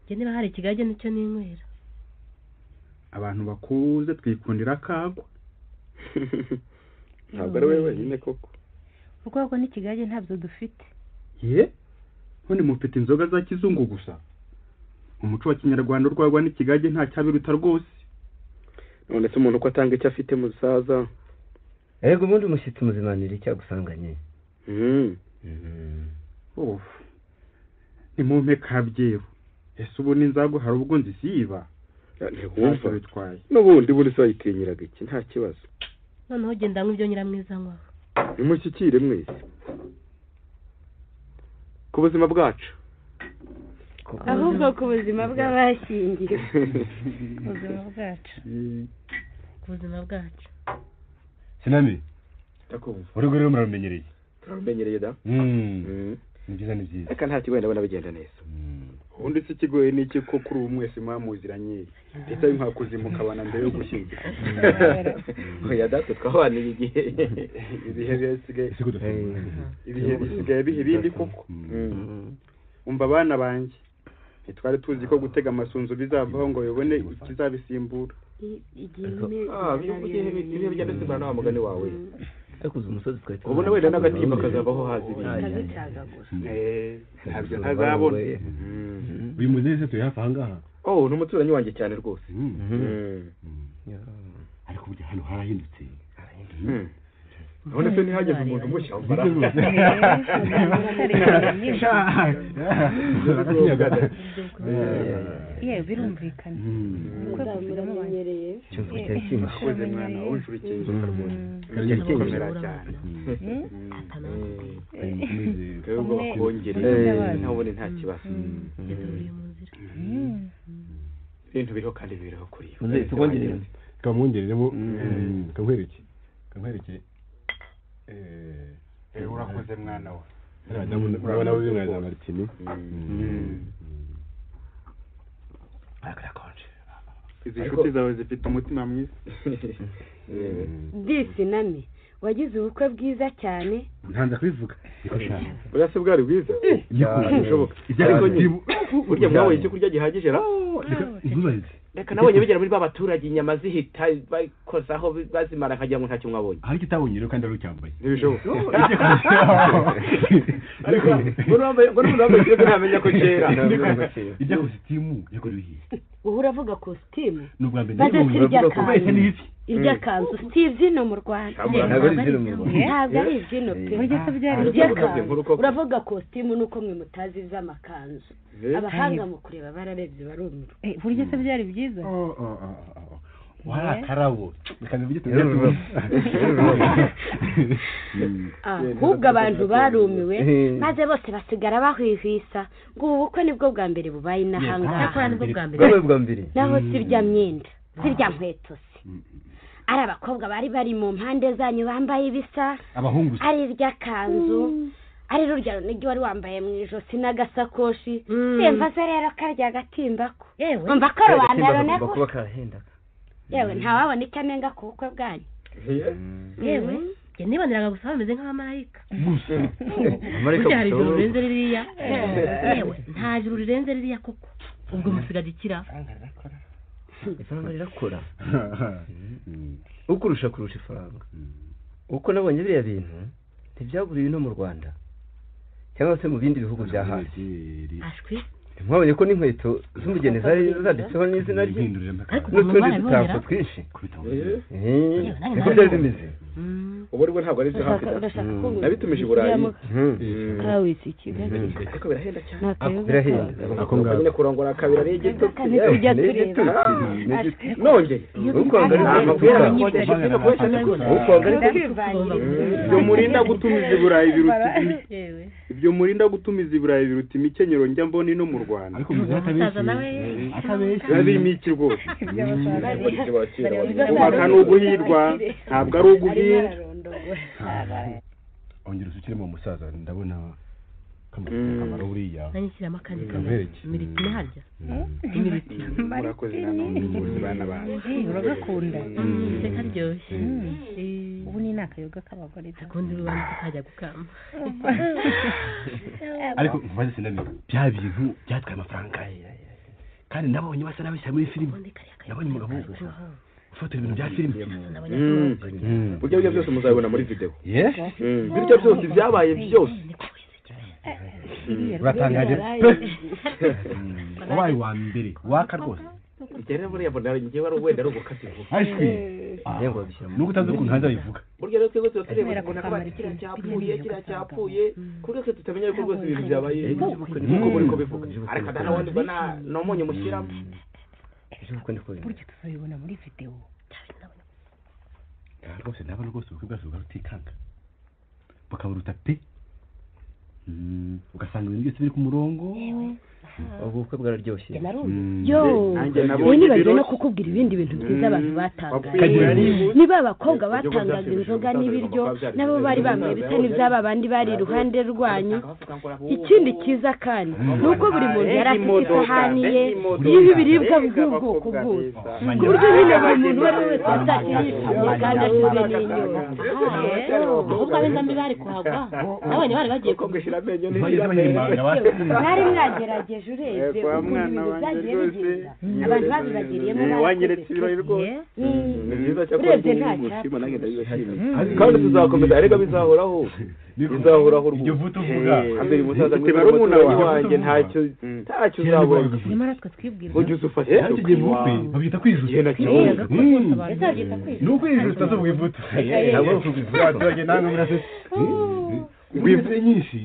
njye niba hari ikigage nicyo ninywera. abantu bakuze twikundira akagwa. ntabwo ari wowe wenyine koko. urwagwa n'ikigage ntabyo dufite. none mufite inzoga za kizungu gusa. umuco wa kinyarwanda urwagwa n'ikigage nta cyabiruta rwose. none se umuntu uko atanga icyo afite musaza. ego ubundi umushyitsi muzimanira icyagusanganye. ni mu mpe kabyeru. ese ubu n'inzago hari ubwo nzisiba. ntiwumva bitwaye. n'ubundi buri se wayitinyiraga iki nta kibazo. noneho genda nk'ibyo nyiramwiza nkwaho. nimushyikire mwese. ku buzima bwacu. ahubwo ku buzima bw'abashyingiwe. ku buzima bwacu. ku buzima bwacu. sinami. ndakumva. urugo rero murarumenyereye. turarumenyereye da. ni byiza ni byiza. reka nta kigoye ndabona bigenda neza. ubundi se ikigoye ni iki ko kuri ubu mwese mwamuziranye ndetse ari nkakuzi mukabana mbere yo gushyingira. oya data twabaniye igihe. ibihe bisigaye biha ibindi koko. umva abana banjye ntitwari tuzi ko gutega amasunzu bizavaho ngo bibone ikizabisimbura. ibihe bigenda bisimburana na wa mugani wawe. ariko uzi umusozi twari ubona wenda n'agatimba kazavaho haza ibindi. ntabyo ntazabona. uyu muzehe turi hafi aha ngaha. Ni umuturanyi wanjye cyane rwose. ariko burya hano harahindutse. none se ntihageze umuntu mushya mbara. birumvikana uko bamenyereye cyumva cyari kimwe akoze mwana w'inshurike inzoka rwose. cyari kimera cyane. ubwo bakongereye ntabone nta kibazo. ibintu biriho kandi biriho kuri yo. muzehe tukongerere kamwongereremo kamwereke urakoze mwana we. urabona we mwaza Martini. izi nshuti zawe zifite umutima mwiza. disi nami wagize ubukwe bwiza cyane. ntanza kubivuga burase bwari bwiza. bishoboka. ariko burya mwawe icyo kurya gihagije ra. reka nabonye bigera muri babaturage inyama zihita bakozaho bazimara akagira ngo ntacyo mwabonye. ariko itabonye rero kandi ari ucyambaye. ntibishoboka. ariko ngo n'urambaye ntamenya ko kera. ibya kositimu yakorewe iyi. wowe uravuga kositimu. ni ubwa mbere irya kanzu si izino mu Rwanda. ntabwo ari izino mu Rwanda. ntabwo ari izino pe. irya kanzu uravuga kositimu nuko mwe mutazi iz'amakanzu. abahanga mu kureba bararebye barumirwa. burya se byari byiza. warakarabo bikaza byo ahubwo abantu barumiwe maze bose basigara bahwihwisa ngo ubu bukwe nibwo bwa mbere bubaye inahangaha. naho sirya myenda sirya nkweto se ari abakobwa bari mu mpande zanyu bambaye ibisa. ari irya kanzu ari rurya runigi wari wambaye mu ijosi n'agasakoshi. semva se rero karya gatimbako. umva ko rubanda neko yewe ntawabona icyo anenga ku bukwe bwanyu. yewe njye niboneraga gusa bameze nk'abamarayika. burya hari ijuru rirenze ririya. yewe nta juru rirenze ririya koko. ubwo musigaje ikira ifaranga rirakora. ukurusha ifaranga. uko nabonye biriya bintu ntibyaguriwe no mu Rwanda cyangwa se mu bindi bihugu bya hafi. ashwi mwabonye ko n'inkweto z'umugeni zari zanditseho n'izina rye n'utundi dutako twinshi. niko byari bimeze. ubu rero ntabwo ari byo hafi nabitumije i Burayi. kawisi Kigali ariko birahenda cyane. birahenda. ako ngako kurongora kabiri ari igito. nongeye ukwanga ari amavuta. ibyo murinda gutumiza i Burayi biruta ibyo murinda gutumiza i Burayi biruta imikenyero njya mbona no mu Rwanda. ariko birimo iki rwose. kubaka ni uguhirwa ntabwo ari uguhinda. ongera usukiremo umusaza ndabona kamaro buriya. nanyishyiramo akandi imiriti harya. imiriti murakoze namwe muzi bana banyu. uragakunda. karyoshye. ubu ni n'akayoga k'abagore. akundi rubanda tukajya gukama. ariko mbaze sinamenye bya bintu byatwaye amafaranga kandi nabonye basa n'abishyira muri filime. nabonye umugabo ufotora ibintu bya filime. burya byose muzabibona muri video. birya byose byabaye byose. uratangaje wabaye wa mbere waka rwose. rero buriya mbona njyewe ari wenda ari ugukata ivuga. ashwi nuko utazi ukuntu hanze abivuga. burya rero twese tureba ngo nakaba kiriya cyapfuye kuri twese tutamenya yuko rwose ibintu byabaye nuko muri ko bivuga. ariko dana wandi bana nomonye mushyiramo. burya tuzabibona muri video. rwose ndabona rwose ubukwe bwacu bugarutikanga bukaburuta pe. ugasanga ibintu byose biri ku murongo. ubukwe bwararyoshye. wowe nibagiwe no kukubwira ibindi bintu byiza abantu batangaje. niba abakobwa batangaza inzoga n'ibiryo nabo bari bambaye bisa n'iby'aba bandi bari iruhande rwanyu. ikindi cyiza kandi ni uko buri muntu yari afite isahani ye iriho ibiribwa by'ubwoko bwose ku buryo nyine buri muntu uwo ari we wese azajya yishimye kandi ashize n'inyota. ahubwo ab'inzambi bari kuhagwa nabonye bari bagiye kubwishyira amenyo mwari mwagerageje birababaje urebye kwa ukuntu mwana ibintu wanjye byagiye rwose bigenda abantu babibagiriyemo wanyeretse ibirori rwose ni byiza urebye nta cyangwa nanjye ndabibashimiye Mm. kandi tuzakomeza arega bizahoraho bizahoraho iryo vuta uvuga ambere umusaza Mfite barumuna wanjye ntacyo uzabura nyamara twe twibwira ujye uzufashe tugiye mu bukwe babyita kwijuta ni ukwijuta tuvuga ivuta ntabwo ari ukuvuga abaturage namwe murasetse wivure nyinshi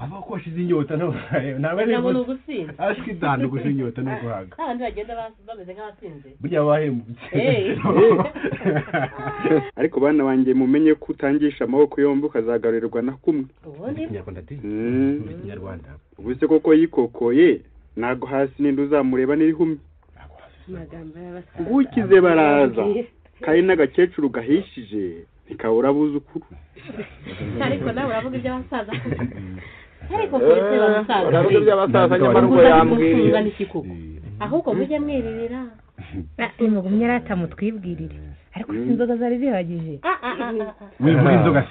aba ko washize inyota ntabwo ari ntabwo ni ugusinda ashwi danda gusa inyota no guhaga kandi bagenda bameze nk'abasinze burya bahembutse ariko bana banjye mumenye ko utangisha amaboko yombi ukazagarurirwa na kumwe ubundi ikinyarwanda ati ikinyarwanda ubu se koko yikokoye ntabwo hasi n'indi uzamureba n'irihumye ngukize baraza kandi n'agakecuru gahishije ntikabura abuzukuru ariko nawe uravuga iby'abasaza ariko polisi y'abasaza uravuga iby'abasaza nyamara ubwo yambwiriye ahubwo mujye mwiririra nimugumye arata mutwibwirire ariko si inzoga zari zihagije wivuga inzoga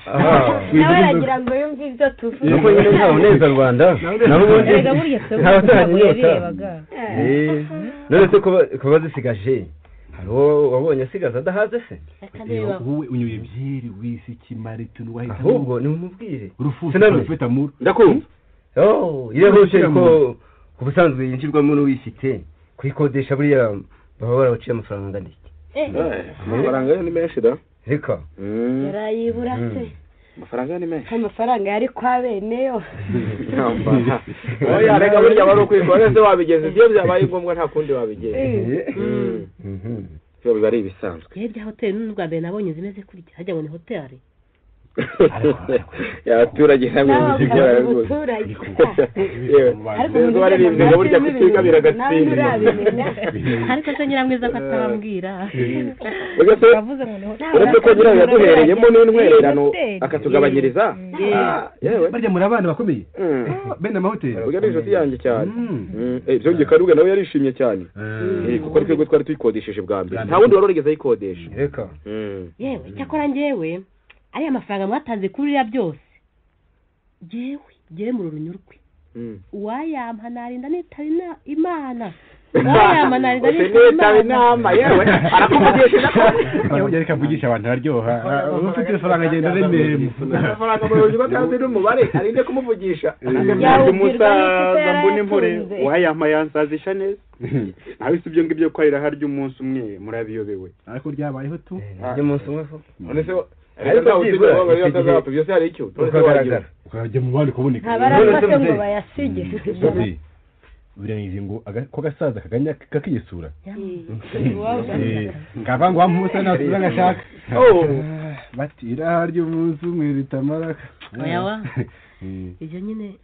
nawe aragira ngo yumve ibyo tuvuga nuko nyine nta muneza rwanda naho ubundi ntabatanye inyota none se ko bazisigaje hariho wabonye asigaza adahaze se wowe unyoye byeri wisi kimarito n'uwahise ahubwo nimumubwire urufufu rufite amuru ndakumva irahuje ko ku busanzwe yinjirwamo n'uwifite kuyikodesha buriya baba barabaciye amafaranga angana iki amafaranga yo ni menshi da reka yarayibura se amafaranga ni menshi amafaranga yari kwa beneyo oya reka burya wari ukwikora se wabigeze ibyo byabaye ngombwa nta kundi wabigeze biba ari ibisanzwe bya hoteli n'ubwa mbere nabonye zimeze kurya hajya ngo ni hoteli abaturage hamwe n'igikora rwose ariko umuntu waririmbye ngo burya kutiga biragatsinda ariko se nyiramwiza ko atabambwira uretse ko nyirayo yaduhereyemo n'intwererano akatugabanyiriza barya muri abana bakomeye bene amahoteli burya ni inshuti yanjye cyane ibyo ngikaruga nawe yarishimye cyane kuko ari twebwe twari tuyikodesheje bwa mbere nta wundi wari urigeze ayikodesha reka yewe cyakora njyewe ariya mafaranga mwatanze kuri iriya byose jyewe mu runyurwe uwayampa narinda nitaba imana uwayampa narinda nitaba inama yewe arakuvugisha yewe reka mvugisha abantu araryoha ufite ifaranga agenda aremeye amafaranga mu runyurwe kandi n'umubare arinde kumuvugisha umusaza mbona impore uwayampa yansazisha neza nawe si ibyo ngibyo ko arira harya umunsi umwe murabiyobewe ariko ryabayeho tu ry'umunsi umwe none se ariko byibura bari atazapfa byose hari icyo ukagaragara ukajya mu bandi kuboneka ntabarafate ngo bayasige biranize ngo ko gasaza kaganya kakiyesura ngava ngo wamusa nasura ngashaka batira harya umunsi umwe ritamara oyawa ibyo nyine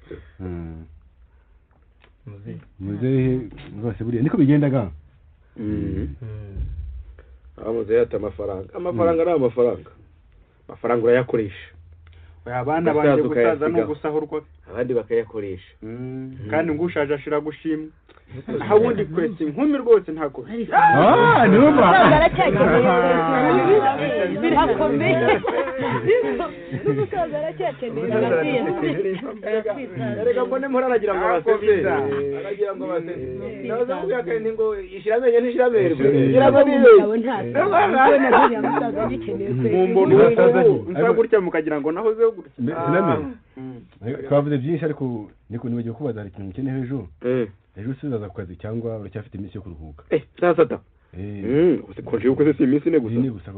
muzehe rwose buriya niko bigendaga muzehe ati amafaranga ni amafaranga urayakoresha abana banjye gusaza no gusahurwa abandi bakayakoresha kandi ngo ushaje ashira gushimwa aho ubundi kwese inkumi rwose ntako niyo mba n'umusaza aracyakeneye reka mbone mpora aragira ngo baseze aragira ngo baseze nawe zakubwira kandi ngo ishyira amenyo n'ishyira amerwe ngira ngo nibe mumbona nsa gutya mukagira ngo naho ze gutya twavuze byinshi ariko niko nibagiwe kubaza hari ikintu mukeneye ejo usizaza ku kazi cyangwa uracyafite iminsi yo kuruhuka sasata konje yuko se si iminsi ine gusa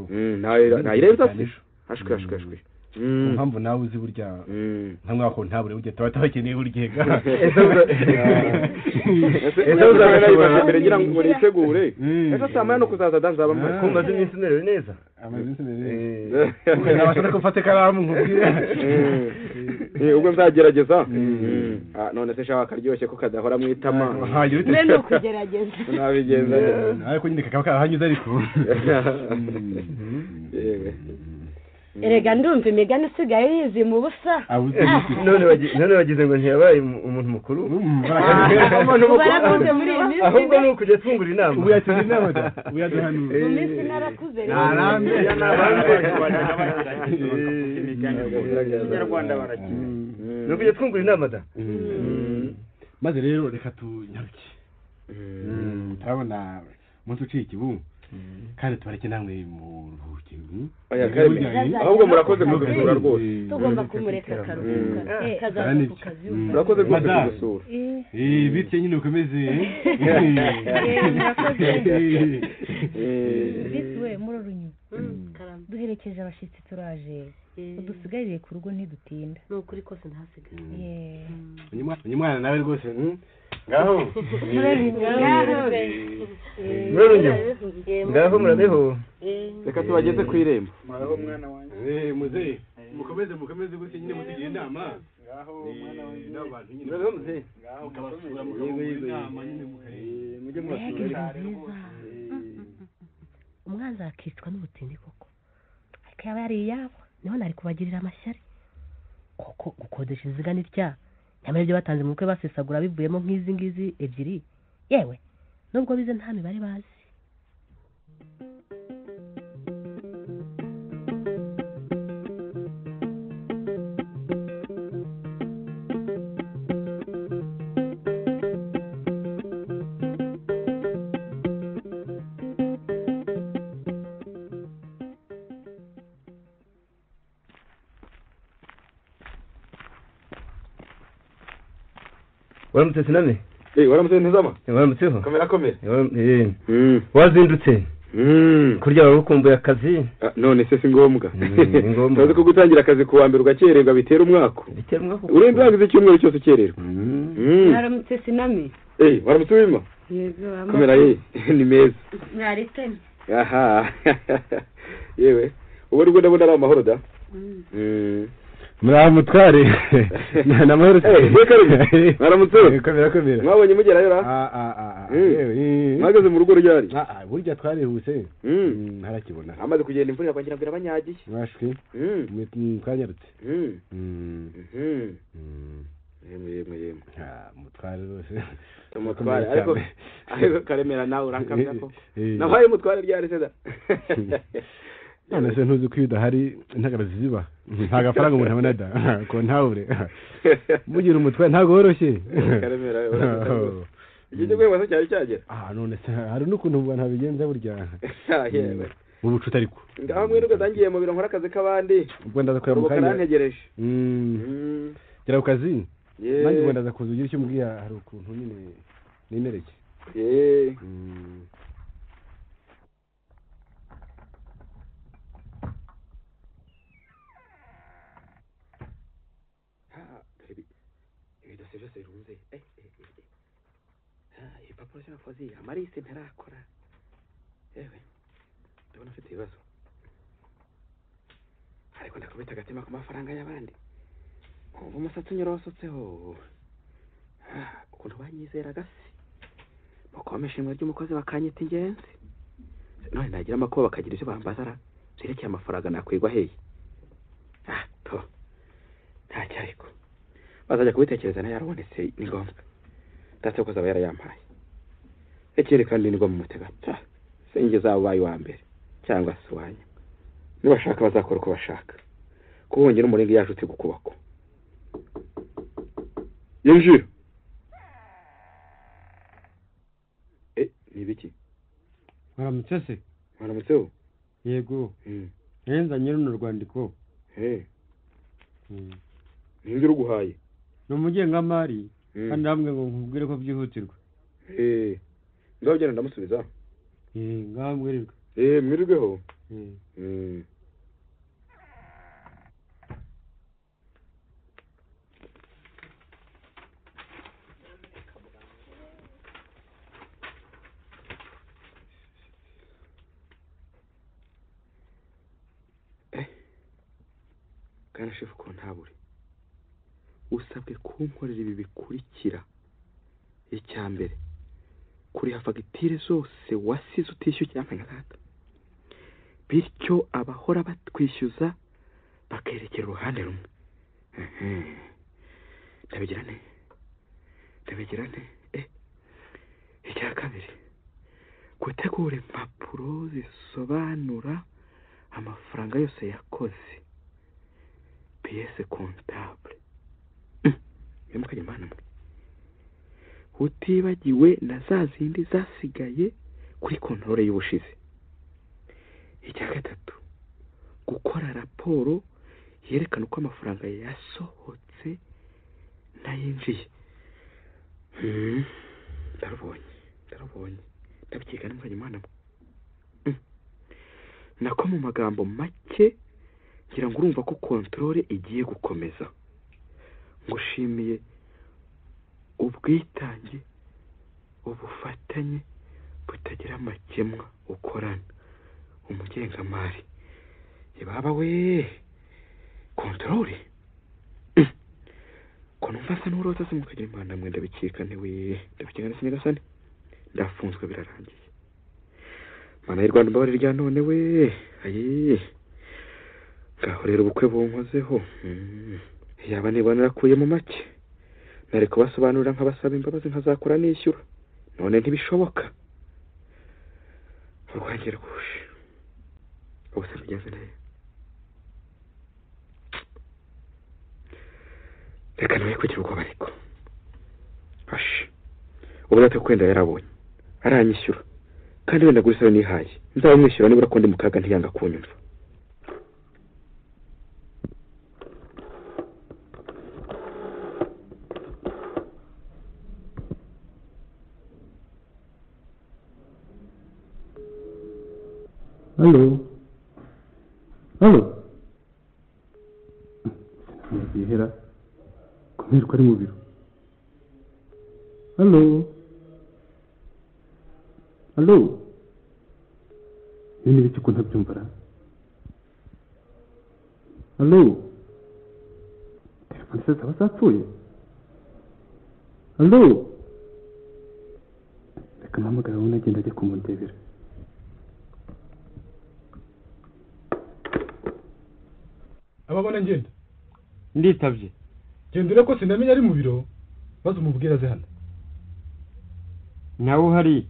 ntayirenza se ashwe mpamvu nawe uzi burya nka mwako ntabure burya tuba tubakeneye burya ese uzabona mbere ngira ngo nitegure ese samaya no kuzaza danzaba mpari kumva iminsi nere neza amazi nere nabashaka gufata ikaramu nkubwira ubwo nzagerageza none se shaka karyoshye ko kadahora mu itama no kugerageza nabigenza ariko nyine kakaba kahanyuze ariko erega ndumva imigani usigaye yizi mu busa none wagize ngo ntiyabaye umuntu mukuru barakuze muri iyi minsi ahubwo ni ukujya twungura inama ubu yatugira inama da ubu yaduhanura mu minsi narakuze narambe ikinyarwanda barakina ni ukujya twungura inama da maze rero reka tunyaruke turabona umunsi uciye ikibu kandi tubareke namwe mu ruhuke ahubwo murakoze kudusura rwose tugomba kumureka akaruhuka kazaza ku kazi murakoze rwose kudusura bityo nyine ukomeze bityo we murorunyi duherekeje abashyitsi turaje udusigarire ku rugo ntidutinda ni ukuri kose ntasigare uyu mwana nawe rwose ngaho ngaho murabeho reka tubageze ku irembo muraho mwana wanjye muzehe mukomeze gutya nyine mutugire inama ngaho mwana wanjye n'abantu nyine murabeho muzehe ngaho mukabasura mukamugira inama nyine mujye mubasura umwanzi akicwa n'ubutindi koko ariko yaba yari iyabo niho nari kubagirira amashyari koko gukodesha inziga ni rya nyamara ibyo batanze mu bukwe basesagura bivuyemo nk'izi ngizi ebyiri yewe nubwo bize nta mibare bazi waramutse siname waramutse ntizama waramutseho komera wazindutse kurya wari ukumbuye akazi none se si ngombwa tuzi ko gutangira akazi ku wa mbere ugakererwa bitera umwaka urenze urangiza icyumweru cyose ukererwa waramutse siname waramutse wima komera ni meza mwariteme aha yewe ubu rwo ndabona ari amahoro da muramutware namahoro mwaramutse komera mwabonye mugerayo ra mwageze mu rugo ryari burya twarihuse harakibona amaze kugenda imvura iragwa ngira abanyagiye mwashwe twanyarutse yemwe mutware rwose umutware ariko karemera nawe urankabya ko nabaye umutware ryari se da none se ntuzi ko iyo udahari intagara ziba nta gafaranga umuntu abona da ko ntawure mugira umutwe ntabwo woroshye karemera igihe gwe cyari cyagera none se hari n'ukuntu ubwo ntabigenza burya mu bucuti ariko ngaho mwe rugatangiye mu biro nkora akazi k'abandi ubwo ndaza kureba mu kanya ntegereje gera ku kazi nanjye ubwo ndaza kuza ugira icyo umbwira hari ukuntu nyine nimereke ibipapuro by'amafozi amarise ntarakora yewe ndabona afite ibibazo ariko ndakubita agatima ku mafaranga y'abandi ubu umusatsi unyurosotseho ukuntu banyizeraga se bakoma ishimwe ry'umukozi bakanyita ingenzi none nagira amakuba bakagira ibyo bambazara byerekeye amafaranga nakwigwa hehe ntacyo ariko bazajya kubitekereza nayo yarabonetse ni ngombwa ndatse ko azaba yarayampaye ekere kandi nigwa mu mutega senge zabo bayi wa mbere cyangwa se wanya nibashaka bazakora uko bashaka kubongera umurenge yashutse gukubako yinjira ni biki mwaramutse se mwaramutseho yego nenzanye runo rwandiko ninde uruguhaye ni umugengamari kandi namwe ngo nkubwire ko byihutirwa ngaho genda ndamusubiza ngaho mwirirwe mwirirweho kandi shefu ko ntabure usabwe kunkorera ibi bikurikira icya mbere kuriha fagitire zose wasize utishyuye cyangwa nkaka bityo abahora batwishyuza bakerekera uruhande rumwe ndabigira nte icya kabiri gutegura impapuro zisobanura amafaranga yose yakoze piyese kontable mukajya imana mwe utibagiwe na za zindi zasigaye kuri kontorore y'ubushize. Icya gatatu, gukora raporo yerekana uko amafaranga yasohotse n'ayinjiye. Ndarubonye ndabyiga n'umwanya Imana. Nako mu magambo make ngira ngo urumva ko kontorore igiye gukomeza. Ngushimiye ubwitange, ubufatanye butagira amakemwa ukorana umugengamari. Ibaba we kontorore ko numva asa n'urota se mukagira Imana mwe ndabikikane we ndabikikane sinyagasane ndafunzwe birarangiye. Mana y'u Rwanda mbabare rya none we ayi ngaho rero ubukwe bunkozeho. Yaba niba narakuye mu make nari kubasobanurira nk'abasaba imbabazi nkazakora nishyura, none ntibishoboka. Urwanjye rwuje ubuse mbigenze neza. Reka nawe kugira ubwoba ariko ubu natwe kwenda yarabonye aranyishyura kandi wenda guri sayo nihaye nzamwishyura nibura ko ndi mu kaga ntiyanga kunyumva. Halo yihera kumirwa ari mu biro. Ni biki ko ntabyumvara? Telefone se zaba zapfuye? Reka mpamagara wowe nagenda ajya kumundebera. Ababona ngenda nditabye gendera ko sinamenya ari mu biro maze umubwira aze hano. nawe uhari?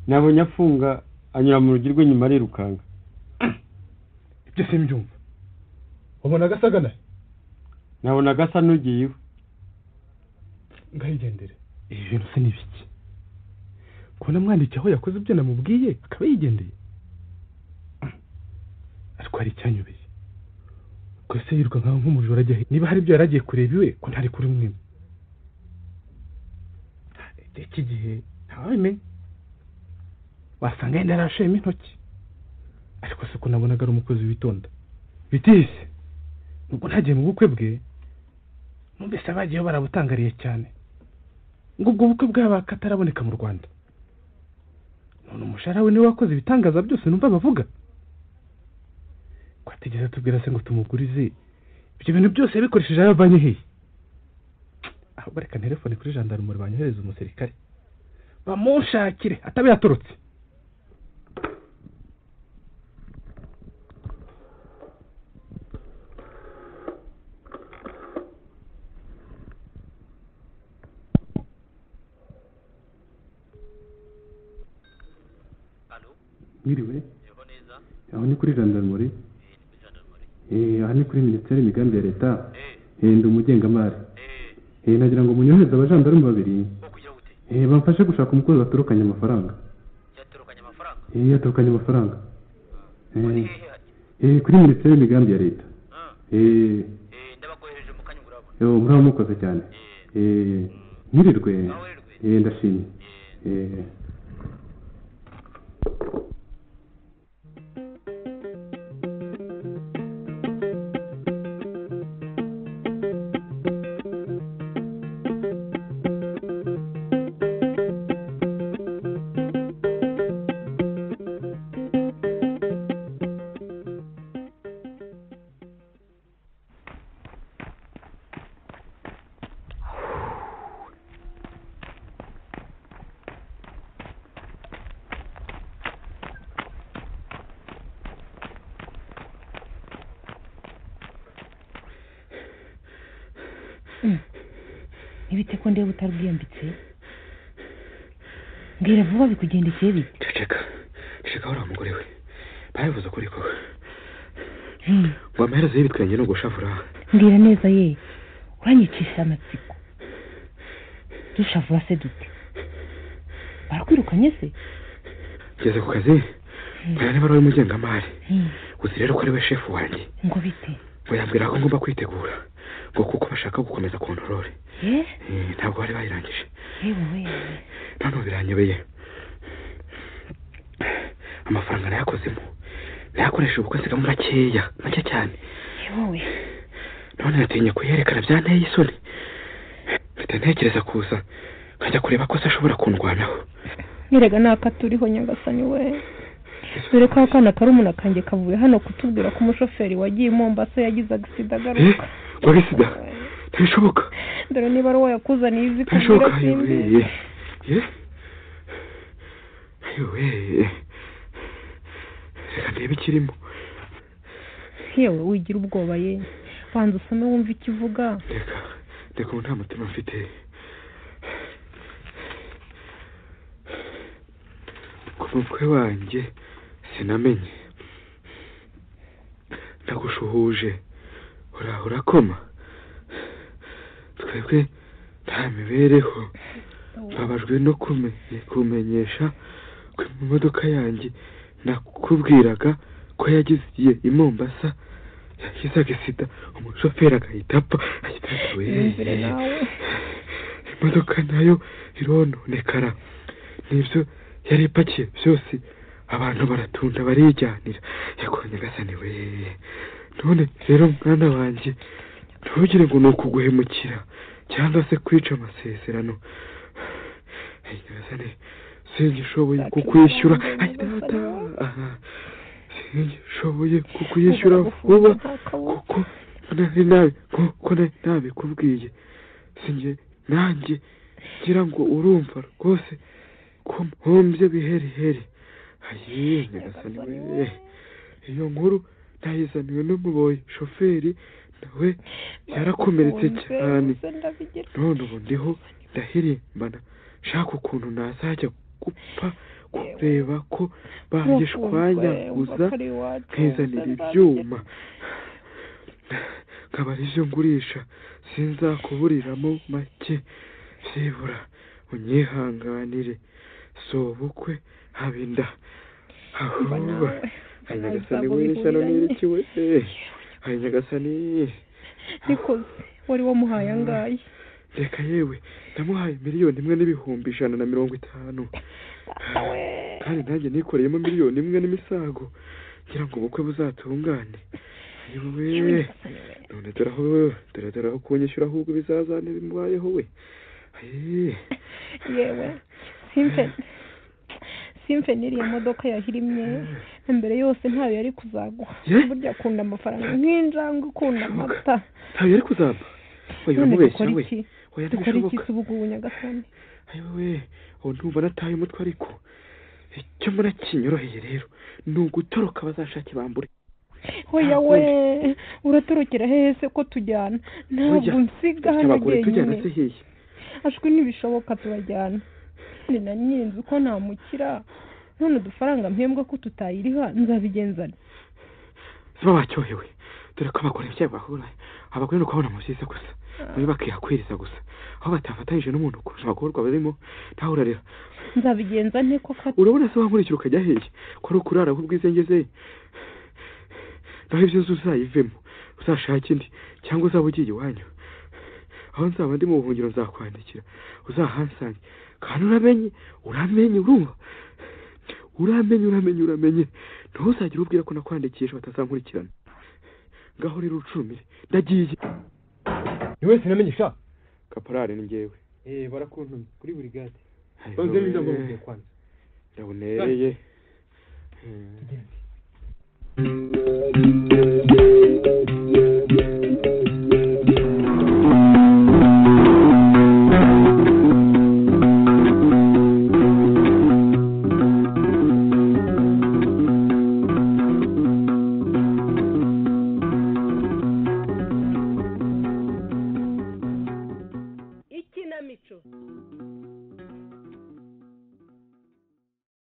Nabonye afunga anyura mu rugi rw'inyuma arirukanga. Ibyo simbyumva. Wabona gasagana? Nabona gasa n'ugiye iwe. Ngahigendere. Ibi bintu se nibiki? Ko namwandikiye aho yakoze ibyo namubwiye akaba yigendeye. Ariko hari icyanyubeye. Ko se yirwa nkaho nk'umujura ajya he? Niba hari ibyo yaragiye kureba iwe ko ntari kuri mwe. Iki gihe ntawemenya. Wasanga yenda yarashema intoki. Ariko se ko nabonaga ari umukozi witonda. Bitise. Nubwo ntagiye mu bukwe bwe. Numvise abagiyeho barabutangariye cyane. Ngo ubwo bukwe bwaba kataraboneka mu Rwanda. None umushahara we niwe wakoze ibitangaza byose numva bavuga. Kwategeza tubwira se ngo tumugurize. Ibyo bintu byose yabikoresheje yavanye he? Ahubwo reka telefone kuri gendarmerie banyohereza umusirikare. Bamushakire atabe yatorotse. Ngiriwe? Aho ni kuri gendarmerie? Aha ni kuri Minisiteri y'Imigambi ya Leta. Ndi umugengamari. Nagira ngo munyohereze abajandarume babiri. Bamfashe gushaka umukozi waturukanye amafaranga. Yaturukanye amafaranga. Kuri Minisiteri y'Imigambi ya Leta. Muraho mukoze cyane. Nyirirwe. Ndashimye. Ibite ko ndeba utarwiyambitse? Mbwira vuba bikugendekeye bite? Ceceka uri umugore we. Bayivuze kuri ko. Ngo amaherezo y'ibitwenge no gushafura. Mbwira neza ye. Uranyicisha amatsiko. dushavura se dute barakwirukanye se ngeze ku kazi mbona niba ari umugengamari uzi rero ko ari we shefu wanjye ngo bite ngo yambwira ko ngomba kwitegura ngo kuko bashaka gukomeza kontorore ntabwo bari bayirangije none biranyobeye amafaranga nayakozemo nayakoresha ubukwe nsigamo make cyane none natinye kuyerekana byanteye isoni mfite ntekereza kuza nkajya kureba ko se ashobora kundwanaho nyerega naka turiho nyagasani we dore ko akana karumuna kanjye kavuye hano kutubwira ko umushoferi wagiye i Mombasa yagize agisida agaruka agisida ntibishoboka dore niba ari uwo yakuzaniye izi kubwira sindi reka ndebe ikirimo yewe wigira ubwoba ye banza usome wumva icyo uvuga reka ubu nta mutima mfite ku mutwe wanjye sinamenye ndagushuhuje urakoma twebwe nta mibereho mbabajwe no kumenyesha ko imodoka yanjye nakubwiraga ko yagiye i Mombasa yagize agisida umushoferi agahita apfa imodoka nayo irononekara nibyo yari ipakiye byose abantu baratunda barijyanira yakonye gasani we none rero mwana wanjye ntugire ngo ni ukuguhemukira cyangwa se kwica amasezerano gasani singishoboye kukwishyura singishoboye kukwishyura vuba kuko nabikubwiye sinjye nanjye ngira ngo urumva rwose ko mpombye biheriheri ayiye nyagasani we iyo nkuru nayizaniwe n'umuboyi shoferi nawe yarakomeretse cyane none ubu ndiho ndahirimbana shaka ukuntu nazajya gupfa kureba ko bagishwanyaguza nkizanira ibyuma nkaba aribyo ngurisha sinzakuburiramo make byibura unyihanganire si ubukwe haba inda hari nyagasani w'ishyano n'irikiwe hari nyagasani nikoze wari wamuhaye angahe reka yewe namuhaye 1,150,000 kandi nanjye nikoreyemo 1,000,000 n'imisago ngira ngo ubukwe buzatungane yewe none dore aho kunyishyura ahubwo bizazane bimubayeho we yewe simfe n'iriya modoka yahirimye mbere yose ntayo yari kuzaguha burya akunda amafaranga nk'injangwe ukunda amata ntayo yari kuzaba uramubeshya we dukora iki se ubu nyagasani ayiwe ubu ndumva nataye umutwe ariko icyo mbona kinyoroheye rero ni ugutoroka bazashake bambure oya we uratorokera hehe se ko tujyana ntabwo nsiga hano jyenyine ashwi ntibishoboka turajyana ni na nyinzi uko ntamukira none udufaranga mpembwa ko tutayiriha nzabigenzana ziba wacyohewe dore ko abagore ibyaha bahura abagore ni ukubona musize gusa muri bakihakwiriza gusa aho batafatanyije n'umuntu kurusha abagorwa barimo ntawe urarira nzabigenza nte ko urabona se wankurikira ukajya hehe ko ari ukurara ahubwizengeze naho ibyo nzu uzayivemo uzashake indi cyangwa uzaba ugiye iwanyu aho nzaba ndi mu buhungiro nzakwandikira uzahansange kandi uramenye urumva uramenye ntuzagire ubwira ko nakwandikisha batazankurikirana ngaho rero ucumire ndagiye ni wese namenyesha kaporari ni njyewe barakuntumye kuri buri gade ndabunereye